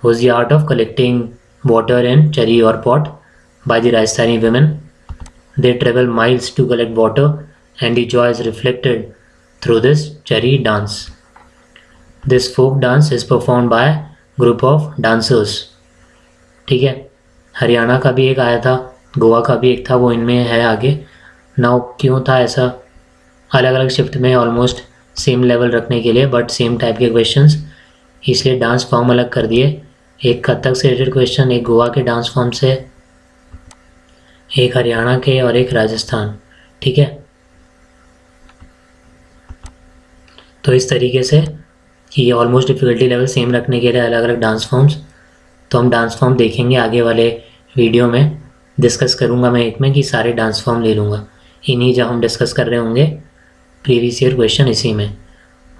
was the art of collecting water in chari or pot by the Rajasthani women. They travel miles to collect water and the joy is reflected through this Chari dance. This folk dance is performed by group of dancers. ठीक है, हरियाणा का भी एक आया था, गोवा का भी एक था, वो इनमें है आगे. नाउ क्यों था ऐसा, अलग अलग शिफ्ट में ऑलमोस्ट सेम लेवल रखने के लिए, बट सेम टाइप के क्वेश्चंस, इसलिए डांस फॉर्म अलग कर दिए. एक कथक से रिलेटेड क्वेश्चन, एक गोवा के डांस फॉर्म से, एक हरियाणा के और एक राजस्थान. ठीक है, तो इस तरीके से कि ये ऑलमोस्ट डिफ़िकल्टी लेवल सेम रखने के लिए अलग अलग डांस फॉर्म्स. तो हम डांस फॉर्म देखेंगे आगे वाले वीडियो में, डिस्कस करूँगा मैं एक में कि सारे डांस फॉर्म ले लूँगा. इन्हीं जब हम डिस्कस कर रहे होंगे प्रीवियस ईयर क्वेश्चन इसी में.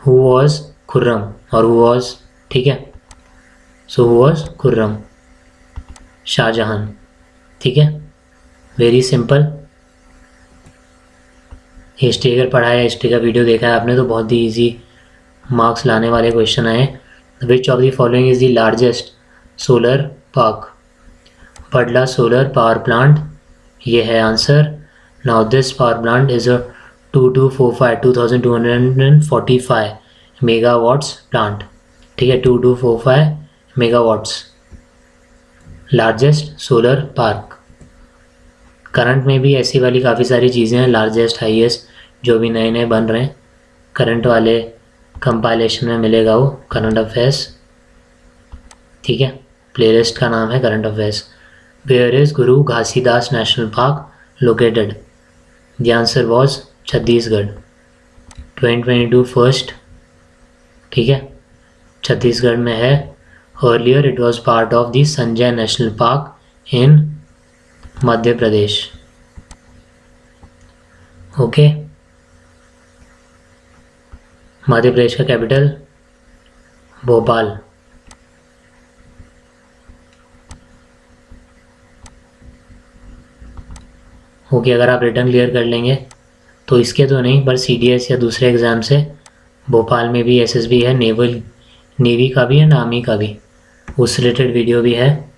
हु वॉज खुर्रम और हु वॉज, ठीक है, so who was Khurram, Shahjahan. ठीक है, वेरी सिंपल. हिस्ट्री अगर पढ़ा है, हिस्ट्री का वीडियो देखा है आपने तो बहुत ही ईजी मार्क्स लाने वाले क्वेश्चन आए. विच of the following is the largest solar park? पडला सोलर पावर प्लांट, ये है answer. Now this power plant is a 2245 megawatts plant. ठीक है, 2245 megawatts, largest solar park. Current में भी ऐसी वाली काफ़ी सारी चीज़ें हैं, लार्जेस्ट, हाईएस्ट, जो भी नए नए बन रहे हैं. करंट वाले कंपाइलेशन में मिलेगा वो, करंट अफेयर्स. ठीक है, प्लेलिस्ट का नाम है current affairs. Where is Guru Ghasidas national park located? The answer was Chhattisgarh. 2022 first. ठीक है, छत्तीसगढ़ में है. Earlier it was part of the Sanjay national park in Madhya Pradesh. Okay, Madhya Pradesh का कैपिटल भोपाल. ओके, अगर आप रिटर्न क्लियर कर लेंगे तो इसके तो नहीं, पर CDS या दूसरे एग्ज़ाम से भोपाल में भी SSB है, नेवी का भी है, आर्मी का भी, उस रिलेटेड वीडियो भी है,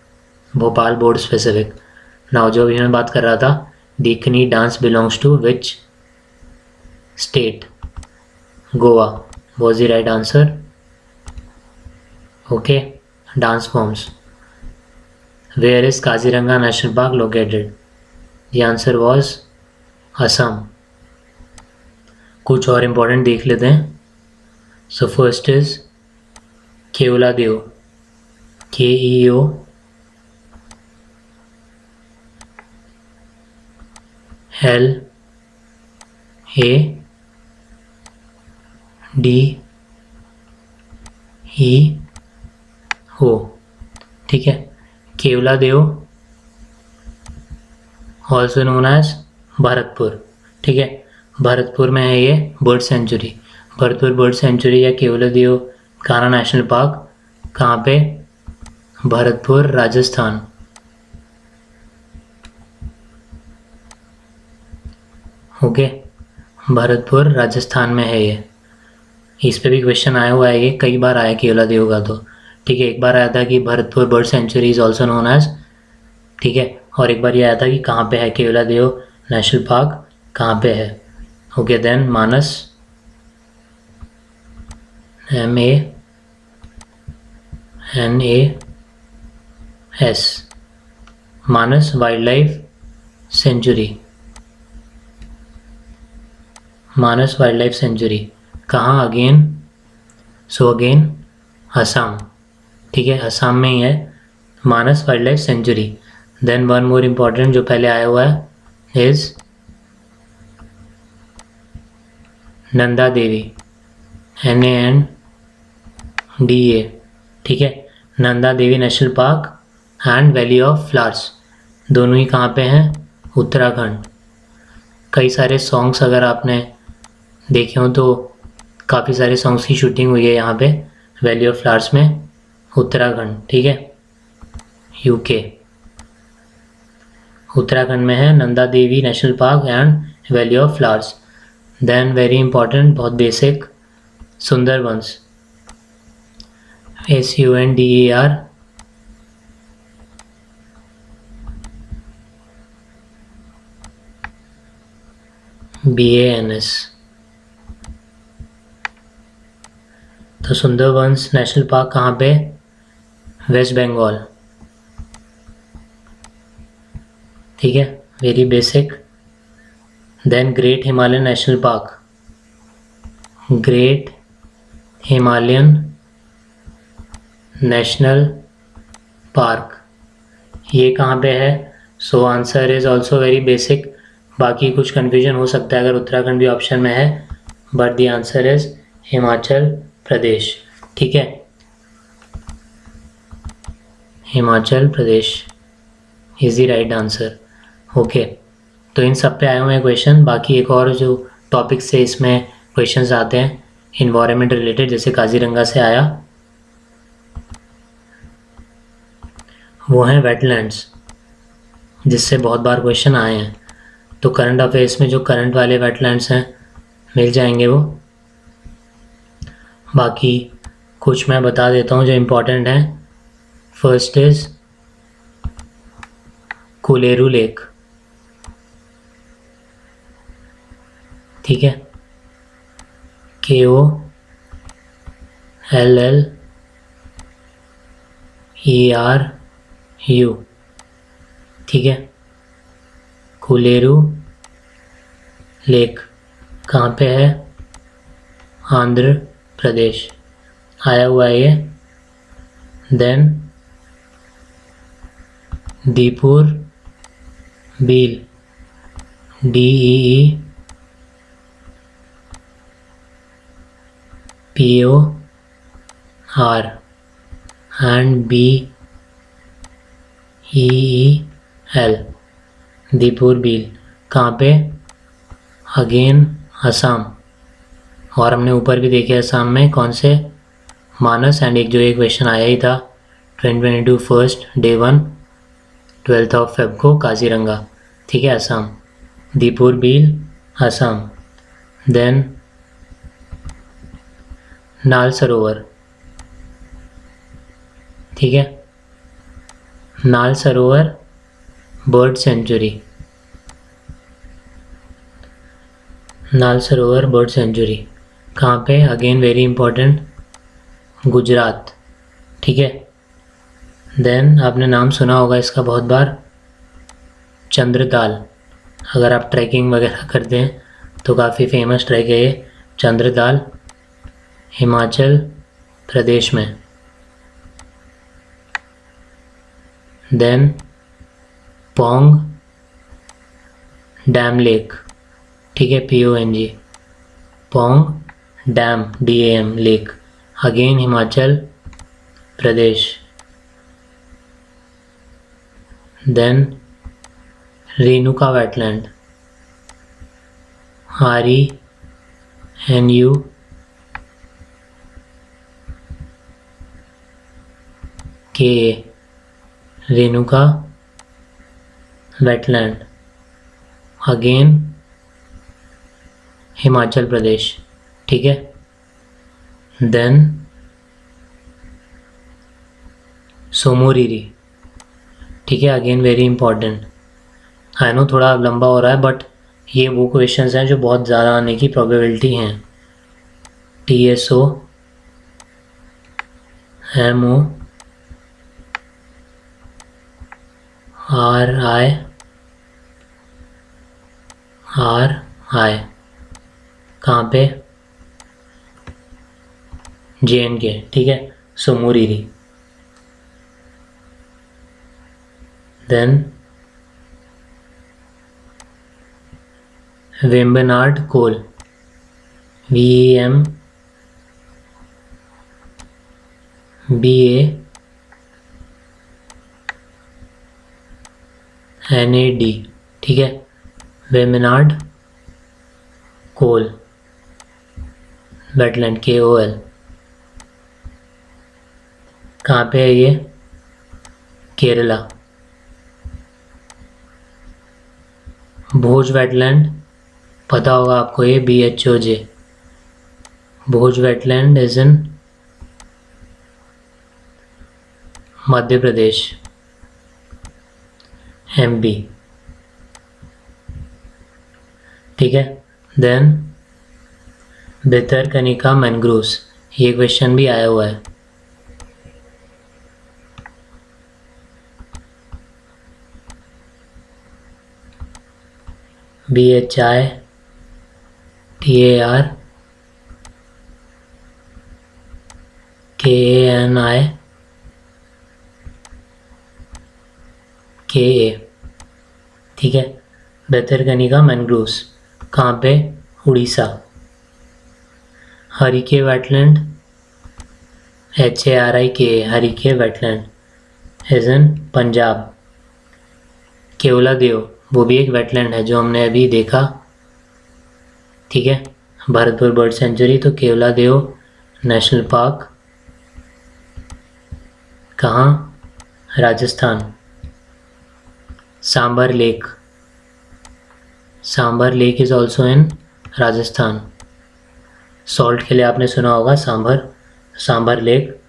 भोपाल बोर्ड स्पेसिफिक. नाउ जो भी मैं बात कर रहा था, देखनी dance belongs to which state? Goa was the right answer. Okay, dance forms. Where is Kaziranga national park located? The answer was Assam. कुछ और इम्पोर्टेंट देख लेते हैं. So first is Keoladeo, KEO LADEO. ठीक है, Keoladeo also known as Bharatpur. ठीक है, भरतपुर में है ये bird sanctuary. Bharatpur bird sanctuary या केवलादेव कान्हा नेशनल पार्क कहाँ पे? भरतपुर, राजस्थान. ओके, भरतपुर राजस्थान में है ये. इस पे भी क्वेश्चन आया हुआ है, ये कई बार आया केवलादेव का तो. ठीक है, एक बार आया था कि Bharatpur bird sanctuary is also known as, ठीक है, और एक बार ये आया था कि कहाँ पे है केवलादेव नेशनल पार्क, कहाँ पे है. Okay, then Manas, MANAS, Manas wild life sanctuary. Manas wild life sanctuary कहाँ? Again, so again Assam. ठीक है, असम में ही है Manas wild life sanctuary. Then one more important जो पहले आया हुआ है इज नंदा देवी, NANDA. ठीक है, Nanda Devi national park and valley of flowers, दोनों ही कहाँ पे हैं? उत्तराखंड. कई सारे सॉन्ग्स अगर आपने देखे हो तो काफ़ी सारे सॉन्ग्स की शूटिंग हुई है यहाँ पे वैली ऑफ फ्लावर्स में, उत्तराखंड. ठीक है, UK, उत्तराखंड में है Nanda Devi national park and valley of flowers. Then very important, बहुत बेसिक, सुंदरबंस, SUNDER, BANS. तो सुंदरबंस नेशनल पार्क कहाँ पे? वेस्ट बंगाल। ठीक है, very basic. Then great Himalayan national park, great Himalayan national park, ये कहाँ पे है? So answer is also very basic. बाकी कुछ कन्फ्यूजन हो सकता है अगर उत्तराखंड भी ऑप्शन में है, but the answer is Himachal Pradesh. ठीक है, Himachal Pradesh is the right answer. Okay, तो इन सब पे आए हुए हैं क्वेश्चन। बाकी एक और जो टॉपिक से इसमें क्वेश्चंस आते हैं इन्वायरमेंट रिलेटेड, जैसे काजीरंगा से आया, वो हैं वेटलैंड्स, जिससे बहुत बार क्वेश्चन आए हैं। तो करंट अफेयर्स में जो करंट वाले वेटलैंड्स हैं मिल जाएंगे वो। बाकी कुछ मैं बता देता हूँ जो इम्पोर्टेंट हैं। First is Kolleru lake. ठीक है, KOLLERU। ठीक है, कोलेरू लेक कहाँ पे है? आंध्र प्रदेश आया हुआ है ये। Then Deepor Beel, DEEPOR and BEEL, Deepor Beel कहाँ पे? अगेन असम। और हमने ऊपर भी देखे असम में कौन से? मानस। एंड एक जो एक क्वेश्चन आया ही था 2022 फर्स्ट डे 1 12 ऑफ फेब को, काजीरंगा। ठीक है, असम, दीपुर बील असम। देन नाल सरोवर। ठीक है, नाल सरोवर बर्ड सेंचुरी, नाल सरोवर बर्ड सेंचुरी कहाँ पे? Again very important, Gujarat. ठीक है, देन आपने नाम सुना होगा इसका बहुत बार, चंद्रताल। अगर आप ट्रैकिंग वगैरह करते हैं तो काफ़ी फेमस ट्रैक है ये, चंद्रताल, हिमाचल प्रदेश में। Then Pong dam lake. ठीक है, PONG, Pong dam DAM lake, again Himachal Pradesh. Then Renuka wetland, RENUKA, Renuka wetland, again Himachal Pradesh. ठीक है, देन सोमोरिरी। ठीक है, again very important. I know थोड़ा लंबा हो रहा है, बट ये वो क्वेश्चंस हैं जो बहुत ज़्यादा आने की प्रोबेबिलिटी हैं। TSOMORI कहाँ पे? JNK। ठीक है, सोमोरिरी। देन वेम्बनाड कोल, VEMBANAD। ठीक है, वेम्बनाड कोल वेटलैंड, KOL कहाँ पे है ये? केरला। भोज वेटलैंड पता होगा आपको, ये BHOJ, Bhoj wetland is in Madhya Pradesh, MP। ठीक है, देन भितरकनिका मैंग्रोव्स, ये क्वेश्चन भी आया हुआ है। BHITARKANIKA, ठीक है। भितरकनिका मैनग्रोव्स कहाँ पे? Orissa. Harike wetland, HARIKA, Harike wetland is in Punjab. Keoladeo वो भी एक वेटलैंड है जो हमने अभी देखा, ठीक है, भरतपुर बर्ड सेंचुरी। तो केवलादेव नेशनल पार्क कहाँ? Rajasthan. Sambhar lake is also in Rajasthan. Salt के लिए आपने सुना होगा सांबर लेक,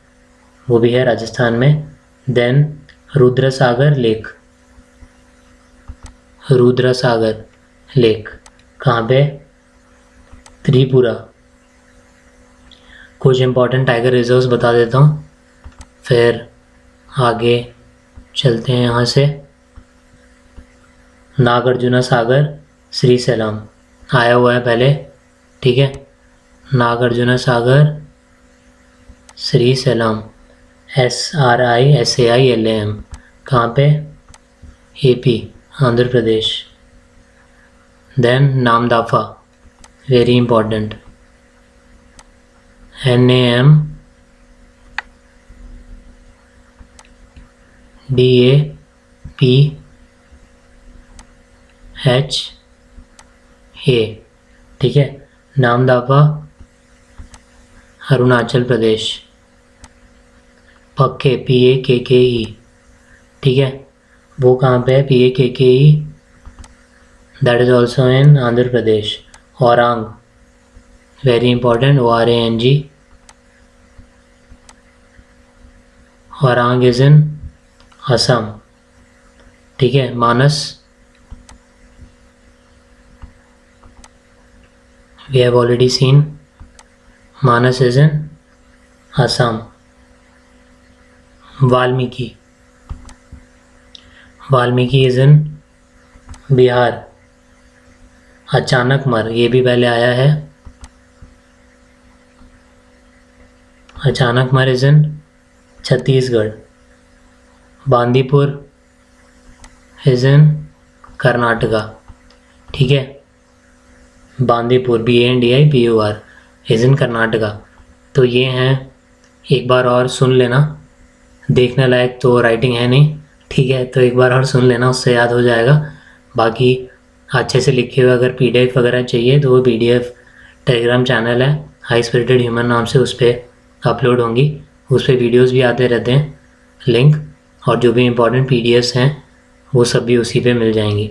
वो भी है राजस्थान में। देन रुद्रसागर लेक कहाँ पे? त्रिपुरा। कुछ इंपॉर्टेंट टाइगर रिजर्व्स बता देता हूँ, फिर आगे चलते हैं यहाँ से। नागार्जुना सागर श्रीशैलम आया हुआ है पहले, ठीक है। नागार्जुना सागर श्रीशैलम SRISAILAM कहाँ पे? AP, Andhra Pradesh. Then Namdapha, very important, NAMDAPHA, ठीक है। नामदाफा अरुणाचल प्रदेश। पक्के PAKKE, ठीक है, वो कहाँ पे है? PAKKE, that is also in Andhra Pradesh. Orang, very important, ORANG, Orang is in Assam, ठीक है। Manas, we have already seen, Manas is in Assam. Valmiki is in Bihar. Achanakmar, ये भी पहले आया है। Achanakmar is in Chhattisgarh. Bandipur is in Karnataka, ठीक है। Bandipur BANDIPUR is in Karnataka. तो ये हैं, एक बार और सुन लेना, देखने लायक तो राइटिंग है नहीं, ठीक है, तो एक बार और सुन लेना, उससे याद हो जाएगा। बाकी अच्छे से लिखे हुए अगर PDF वगैरह चाहिए तो वो PDF टेलीग्राम चैनल है हाई स्पिरिटेड ह्यूमन नाम से, उस पर अपलोड होंगी, उस पर वीडियोज़ भी आते रहते हैं, लिंक, और जो भी इम्पोर्टेंट PDFs हैं वो सब भी उसी पे मिल जाएंगी,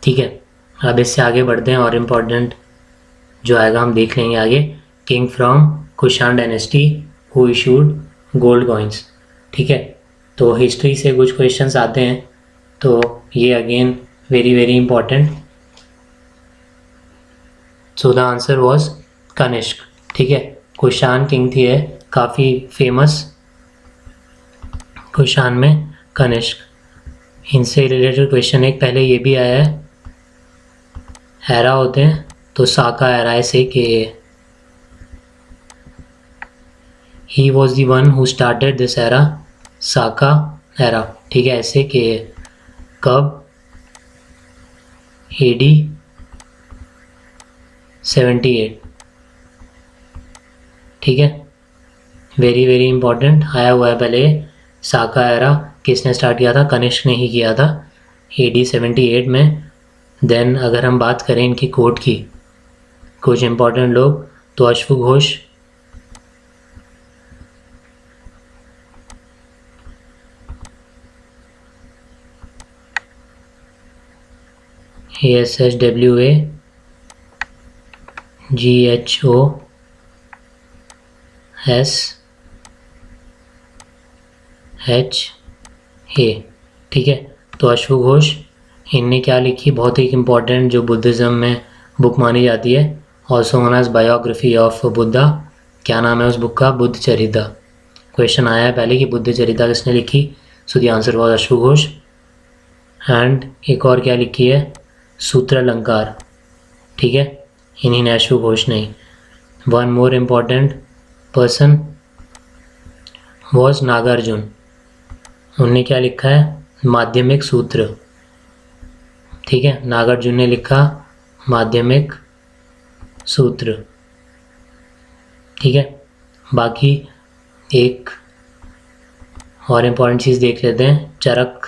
ठीक है। अब इससे आगे बढ़ते हैं और इम्पोर्टेंट जो आएगा हम देख लेंगे आगे। King from Kushan dynasty who issued gold coins, ठीक है। तो हिस्ट्री से कुछ क्वेश्चंस आते हैं, तो ये again very very important. So the answer was Kanishka, ठीक है। कुशान किंग थी, है काफ़ी फेमस, कुशान में कनिष्क। इनसे रिलेटेड क्वेश्चन एक पहले ये भी आया है, एरा होते हैं तो साका एरा ऐसे के he was the one who started this era, Saka era, ठीक है, ऐसे के कब? AD 78, ठीक है, वेरी वेरी इंपॉर्टेंट आया हुआ है पहले। साका एरा किसने स्टार्ट किया था? कनिष्क ने ही किया था AD 78 में। देन अगर हम बात करें इनकी कोर्ट की, कुछ इंपॉर्टेंट लोग, तो अश्वघोष, ASHWA GHOSHA, ठीक है। तो अश्वघोष, इनने क्या लिखी? बहुत ही इम्पॉर्टेंट जो बुद्धिज़्म में बुक मानी जाती है, also known as biography of Buddha. क्या नाम है उस बुक का? बुद्ध चरिता। क्वेश्चन आया है पहले कि बुद्ध चरिता किसने लिखी, so the answer was Ashva Ghosh. And एक और क्या लिखी है? सूत्र अलंकार, ठीक है, इन्हीं ने, अश्वु घोष नहीं। One more important person was Nagarjuna. उनने क्या लिखा है? माध्यमिक सूत्र, ठीक है, नागार्जुन ने लिखा माध्यमिक सूत्र, ठीक है। बाकी एक और इम्पॉर्टेंट चीज़ देख लेते हैं, चरक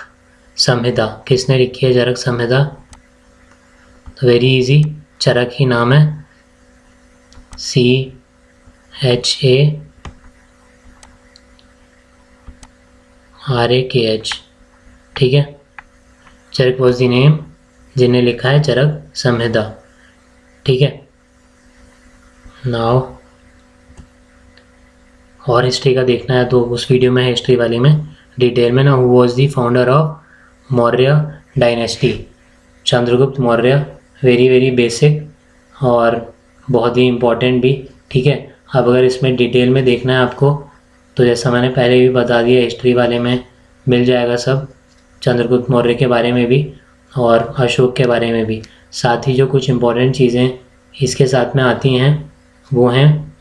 संहिता किसने लिखी है? चरक संहिता, तो वेरी इजी, चरक ही नाम है, CHARAKH, ठीक है। चरक वॉज द नेम जिन्हें लिखा है चरक संहिता, ठीक है। नाउ और हिस्ट्री का देखना है तो उस वीडियो में, हिस्ट्री वाली में डिटेल में ना, who was the founder of Maurya dynasty? Chandragupta Maurya, very very basic और बहुत ही इम्पोर्टेंट भी, ठीक है। अब अगर इसमें डिटेल में देखना है आपको तो जैसा मैंने पहले भी बता दिया, हिस्ट्री वाले में मिल जाएगा सब, चंद्रगुप्त मौर्य के बारे में भी और अशोक के बारे में भी। साथ ही जो कुछ इम्पोर्टेंट चीज़ें इसके साथ में आती हैं वो हैं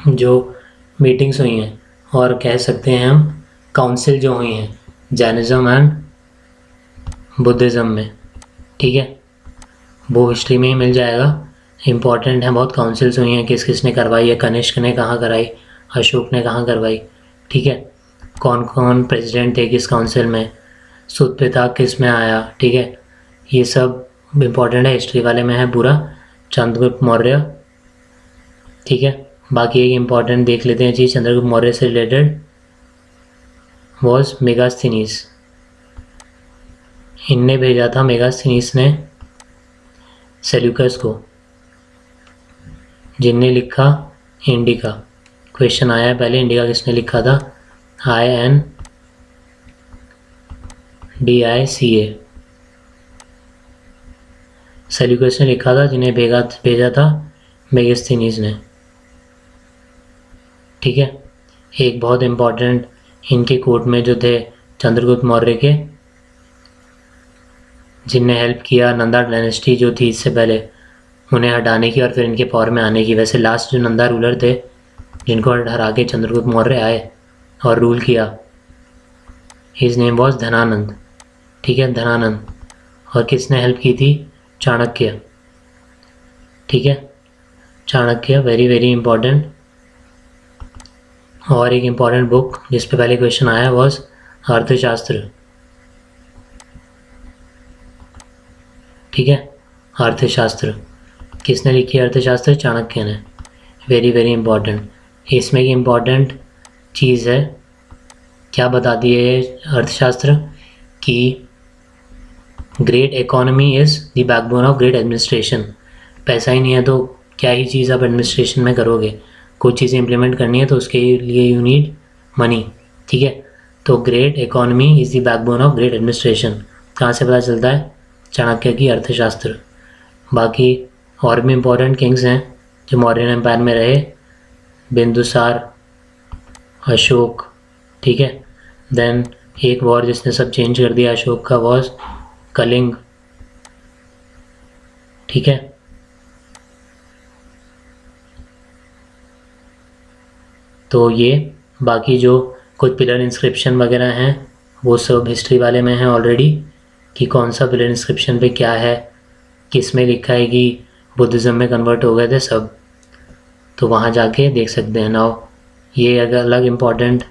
जो मीटिंग्स हुई हैं, और कह सकते हैं हम काउंसिल जो हुई हैं जैनिज़्म एंड बुद्धिज़्म में, ठीक है, वो हिस्ट्री में ही मिल जाएगा। इम्पॉर्टेंट है बहुत, काउंसिल्स हुई हैं, किस किस ने करवाई है, कनिष्क ने कहाँ कराई, अशोक ने कहाँ करवाई, ठीक है, कौन कौन प्रेसिडेंट थे किस काउंसिल में, सुत पिता किस में आया, ठीक है, ये सब इम्पॉर्टेंट है, हिस्ट्री वाले में है पूरा, चंद्रगुप्त मौर्य, ठीक है। बाकी एक इम्पॉर्टेंट देख लेते हैं चीज़ चंद्रगुप्त मौर्य से रिलेटेड, वॉज मेगास्थनीस। इनने भेजा था, मेगास्थनीस ने, सेल्यूकस को, जिनने लिखा इंडिका। क्वेश्चन आया है पहले, इंडिका किसने लिखा था? INDICA, सेल्यूकस ने लिखा था, जिन्हें भेजा था मेगास्थनीस ने, ठीक है। एक बहुत इम्पॉर्टेंट इनके कोर्ट में जो थे चंद्रगुप्त मौर्य के, जिनने हेल्प किया नंदा डायनेस्टी जो थी इससे पहले, उन्हें हटाने की और फिर इनके पावर में आने की। वैसे लास्ट जो नंदा रूलर थे जिनको हरा के चंद्रगुप्त मौर्य आए और रूल किया, हिज नेम वॉज धनानंद, ठीक है, धनानंद। और किसने हेल्प की थी? चाणक्य, ठीक है, चाणक्य, वेरी वेरी इंपॉर्टेंट। और एक इम्पॉर्टेंट बुक जिस पे पहले क्वेश्चन आया वॉज अर्थशास्त्र, ठीक है, अर्थशास्त्र किसने लिखी है? अर्थशास्त्र चाणक्य ने, वेरी वेरी इंपॉर्टेंट। इसमें एक इम्पॉर्टेंट चीज़ है, क्या बताती है अर्थशास्त्र? कि great economy is the backbone of great administration. पैसा ही नहीं है तो क्या ही चीज़ आप एडमिनिस्ट्रेशन में करोगे, कुछ चीज़ें इंप्लीमेंट करनी है तो उसके लिए यू नीड मनी, ठीक है। तो great economy is the backbone of great administration कहाँ से पता चलता है? चाणक्य की अर्थशास्त्र। बाकी और भी इम्पोर्टेंट किंग्स हैं जो मौर्यन एम्पायर में रहे, बिंदुसार, अशोक, ठीक है। देन एक वॉर जिसने सब चेंज कर दिया अशोक का वॉज कलिंग, ठीक है। तो ये बाकी जो कुछ पिलर इंस्क्रिप्शन वगैरह हैं वो सब हिस्ट्री वाले में हैं ऑलरेडी, कि कौन सा पिलर इंस्क्रिप्शन पे क्या है, किस में लिखा है कि बुद्धिज़्म में कन्वर्ट हो गए थे सब, तो वहाँ जाके देख सकते हैं। नाउ ये अगर अलग इम्पॉर्टेंट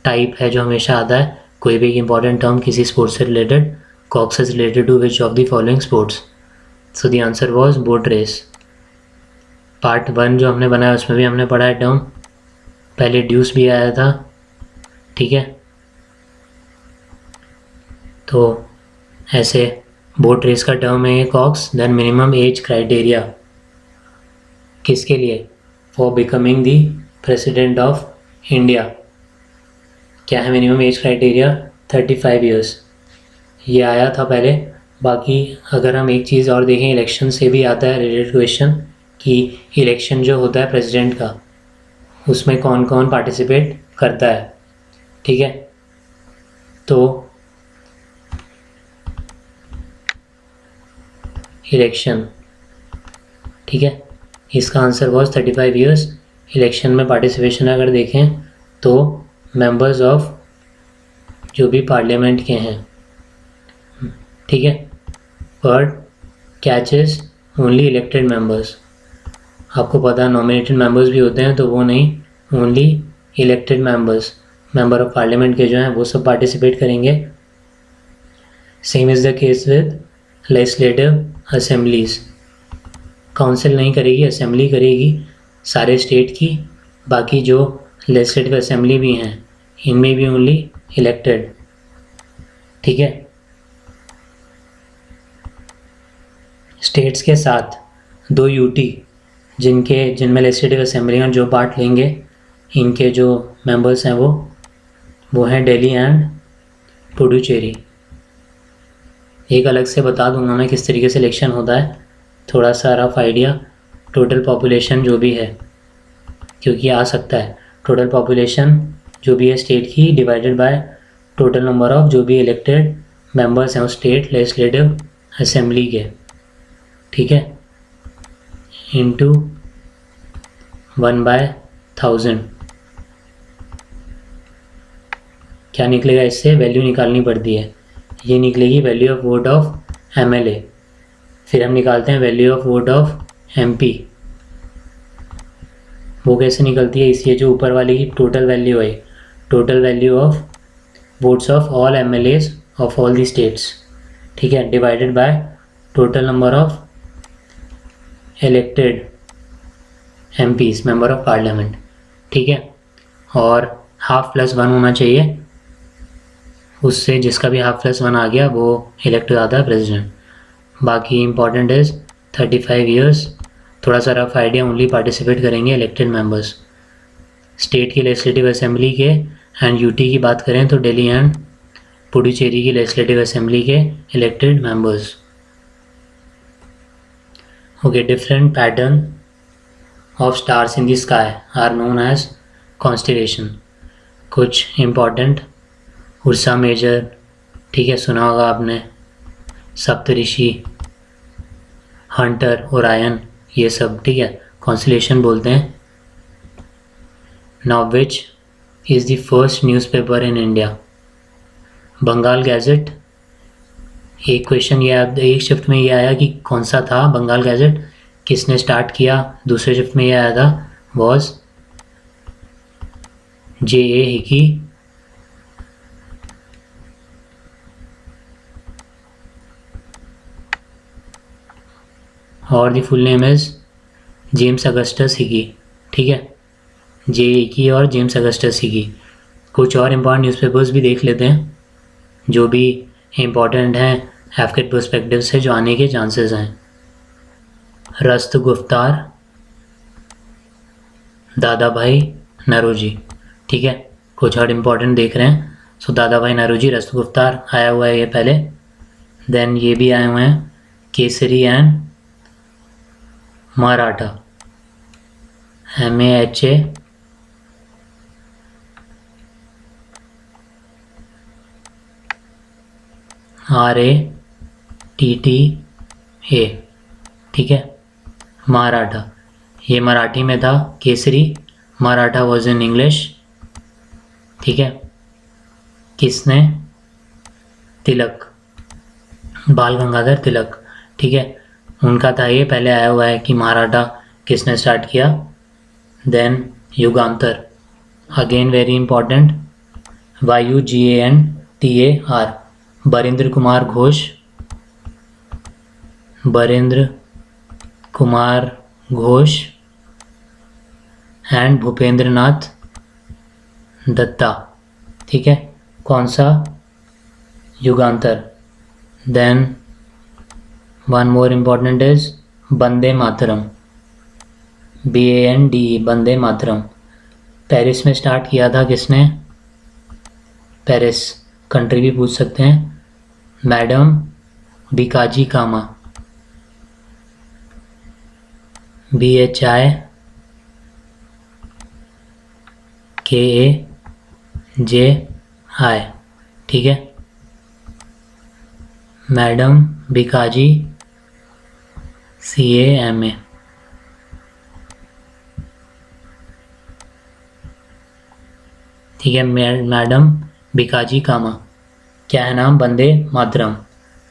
टाइप है जो हमेशा आता है, कोई भी एक इम्पॉर्टेंट टर्म किसी स्पोर्ट्स से related, cox is related to which of the following sports? So the answer was boat race. Part 1 जो हमने बनाया उसमें भी हमने पढ़ा है टर्म, पहले ड्यूस भी आया था, ठीक है। तो ऐसे बोट रेस का टर्म है cox. Then minimum age criteria किसके लिए? For becoming the president of India क्या है मिनिमम एज क्राइटेरिया? 35 ईयर्स। ये आया था पहले। बाकी अगर हम एक चीज़ और देखें, इलेक्शन से भी आता है रिलेटेड क्वेश्चन, कि इलेक्शन जो होता है प्रेसिडेंट का उसमें कौन कौन पार्टिसिपेट करता है, ठीक है। तो इलेक्शन, ठीक है, इसका आंसर वॉज 35 ईयर्स। इलेक्शन में पार्टिसिपेशन अगर देखें तो मेंबर्स ऑफ जो भी पार्लियामेंट के हैं, ठीक है, पर कैचेस ओनली इलेक्टेड मेंबर्स। आपको पता है नॉमिनेटेड मेंबर्स भी होते हैं, तो वो नहीं, only elected members, member of parliament के जो हैं वो सब पार्टिसिपेट करेंगे। Same is the case with legislative assemblies. Council नहीं करेगी, असेंबली करेगी सारे स्टेट की। बाकी जो लेजिस्लेटिव असेंबली भी हैं इनमें भी ओनली इलेक्टेड, ठीक है। स्टेट्स के साथ 2 यूटी जिनमें लेजिस्लेटिव असेंबली में जो पार्ट लेंगे, इनके जो मेंबर्स हैं वो हैं दिल्ली एंड पुडुचेरी। एक अलग से बता दूंगा मैं किस तरीके से इलेक्शन होता है, थोड़ा सा रफ आइडिया। टोटल पॉपुलेशन जो भी है, क्योंकि आ सकता है, टोटल पॉपुलेशन जो भी है स्टेट की divided by total number of जो भी इलेक्टेड मेंबर्स हैं उस स्टेट लेजिस्लेटिव असेंबली के, ठीक है, इंटू 1/1000। क्या निकलेगा इससे? वैल्यू निकालनी पड़ती है, ये निकलेगी value of vote of MLA. फिर हम निकालते हैं value of vote of MP. वो कैसे निकलती है? इसी जो ऊपर वाली की टोटल वैल्यू है, total value of votes of all MLAs of all the states, ठीक है, divided by total number of elected MPs, member of parliament, ठीक है। और ½ + 1 होना चाहिए, उससे जिसका भी ½ + 1 आ गया वो इलेक्ट हो जाता है प्रेसिडेंट। बाकी इंपॉर्टेंट इज़ 35 ईयर्स। थोड़ा सा रफ आइडिया, ओनली पार्टिसिपेट करेंगे इलेक्टेड मेंबर्स। स्टेट की लेजिस्लेटिव असेंबली के एंड यूटी की बात करें तो दिल्ली एंड पुडुचेरी की लेजिस्लेटिव असेंबली के elected members. Okay, different pattern of stars in the sky are known as constellation. कुछ इम्पॉर्टेंट, उर्सा मेजर, ठीक है, सुना होगा आपने, सप्तऋषि, हंटर, ओरायन, ये सब, ठीक है, कॉन्स्टेलेशन बोलते हैं। Now which is the first newspaper in India? Bengal gazette. एक क्वेश्चन ये एक शिफ्ट में ये आया कि कौन सा था बंगाल गैजेट, किसने स्टार्ट किया। दूसरे शिफ्ट में ये आया था वॉज J.A. हिकी, और the full name is James Augustus Hicky, ठीक है, J.A. हिकी और जेम्स अगस्टस हिकी। कुछ और इम्पॉर्टेंट न्यूज़पेपर्स भी देख लेते हैं जो भी इम्पॉर्टेंट हैं एफकेट पर्सपेक्टिव से, जो आने के चांसेस हैं। रस्त गुफ्तार, दादा भाई नौरोजी, ठीक है, कुछ और इम्पॉर्टेंट देख रहे हैं। सो दादा भाई नौरोजी, रस्त गुफ्तार आया हुआ है ये पहले, देन ये भी आए हुए हैं Kesari and Maratha, MAHA, RATTA, ठीक है, मराठा, ये मराठी में था, Kesari, Maratha was in English, ठीक है। किसने? तिलक, बाल गंगाधर तिलक, ठीक है, उनका था ये, पहले आया हुआ है कि मराठा किसने स्टार्ट किया। Then Yugantar, again very important, YUGANTAR, Barindra Kumar Ghosh, Barindra Kumar Ghosh and Bhupendra Nath Datta, ठीक है, कौन सा? Yugantar. Then one more important is Vande Mataram, BANDE, Vande Mataram. Paris में स्टार्ट किया था किसने? पेरिस कंट्री भी पूछ सकते हैं, madam Bhikaji Cama, BHI KAJI, ठीक है। मैडम बिकाजी CAMA, ठीक है। मैडम बिकाजी कामा, क्या है नाम? वंदे मातरम।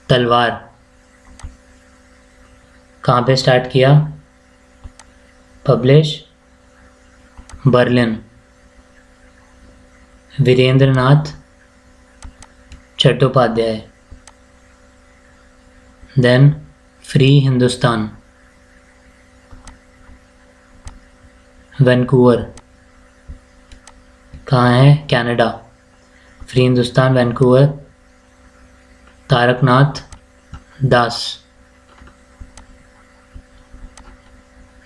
तलवार कहाँ पे स्टार्ट किया? Publish Berlin. Virendranath Chattopadhyay. Then free Hindustan, Vancouver कहाँ है? Canada. Free Hindustan Vancouver, Tarakanath Das.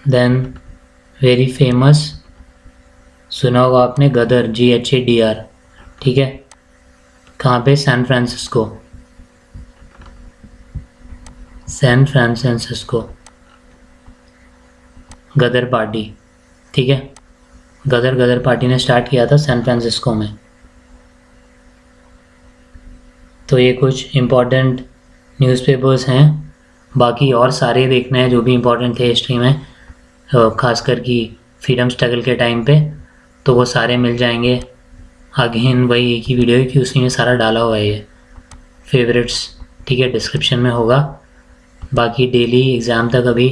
Then very famous, सुना होगा आपने, गदर, GHADR, ठीक है। कहाँ पे? सैन फ्रांसिस्को, गदर पार्टी, ठीक है। गदर पार्टी ने स्टार्ट किया था सैन फ्रांसिस्को में। तो ये कुछ इम्पोर्टेंट न्यूज़पेपर्स हैं। बाकी और सारे देखने हैं जो भी इम्पोर्टेंट थे हिस्ट्री में, खासकर कि फ्रीडम स्ट्रगल के टाइम पे, तो वो सारे मिल जाएंगे। अगेन वही एक ही वीडियो है कि उसी में सारा डाला हुआ है ये फेवरेट्स, ठीक है, डिस्क्रिप्शन में होगा। बाकी डेली एग्ज़ाम तक अभी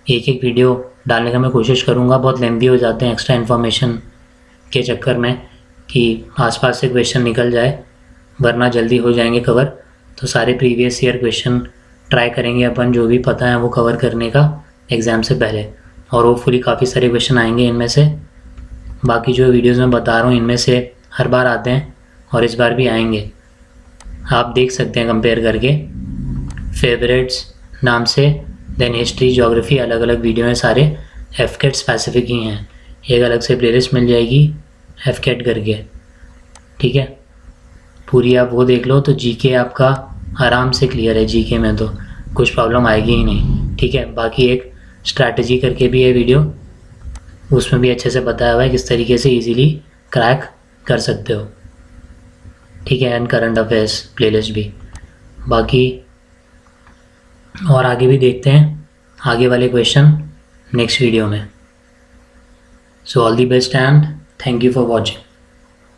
एक वीडियो डालने का मैं कोशिश करूँगा। बहुत लेंथी हो जाते हैं एक्स्ट्रा इन्फॉर्मेशन के चक्कर में कि आसपास से क्वेश्चन निकल जाए, वरना जल्दी हो जाएंगे कवर। तो सारे प्रीवियस ईयर क्वेश्चन ट्राई करेंगे अपन, जो भी पता है वो कवर करने का एग्ज़ाम से पहले, और होपफुली काफ़ी सारे क्वेश्चन आएंगे इनमें से। बाकी जो वीडियोज़ मैं बता रहा हूँ इनमें से हर बार आते हैं और इस बार भी आएंगे, आप देख सकते हैं कंपेयर करके फेवरेट्स नाम से। देन हिस्ट्री, ज्योग्राफी, अलग अलग वीडियो हैं सारे, FCAT स्पेसिफिक ही हैं। एक अलग से प्लेलिस्ट मिल जाएगी FCAT करके, ठीक है। पूरी आप वो देख लो तो GK आपका आराम से क्लियर है। GK में तो कुछ प्रॉब्लम आएगी ही नहीं, ठीक है। बाकी एक स्ट्रैटेजी करके भी है वीडियो, उसमें भी अच्छे से बताया हुआ है किस तरीके से इजीली क्रैक कर सकते हो, ठीक है। एंड करंट अफेयर्स प्लेलिस्ट भी। बाकी और आगे भी देखते हैं आगे वाले क्वेश्चन नेक्स्ट वीडियो में। So all the best and thank you for watching.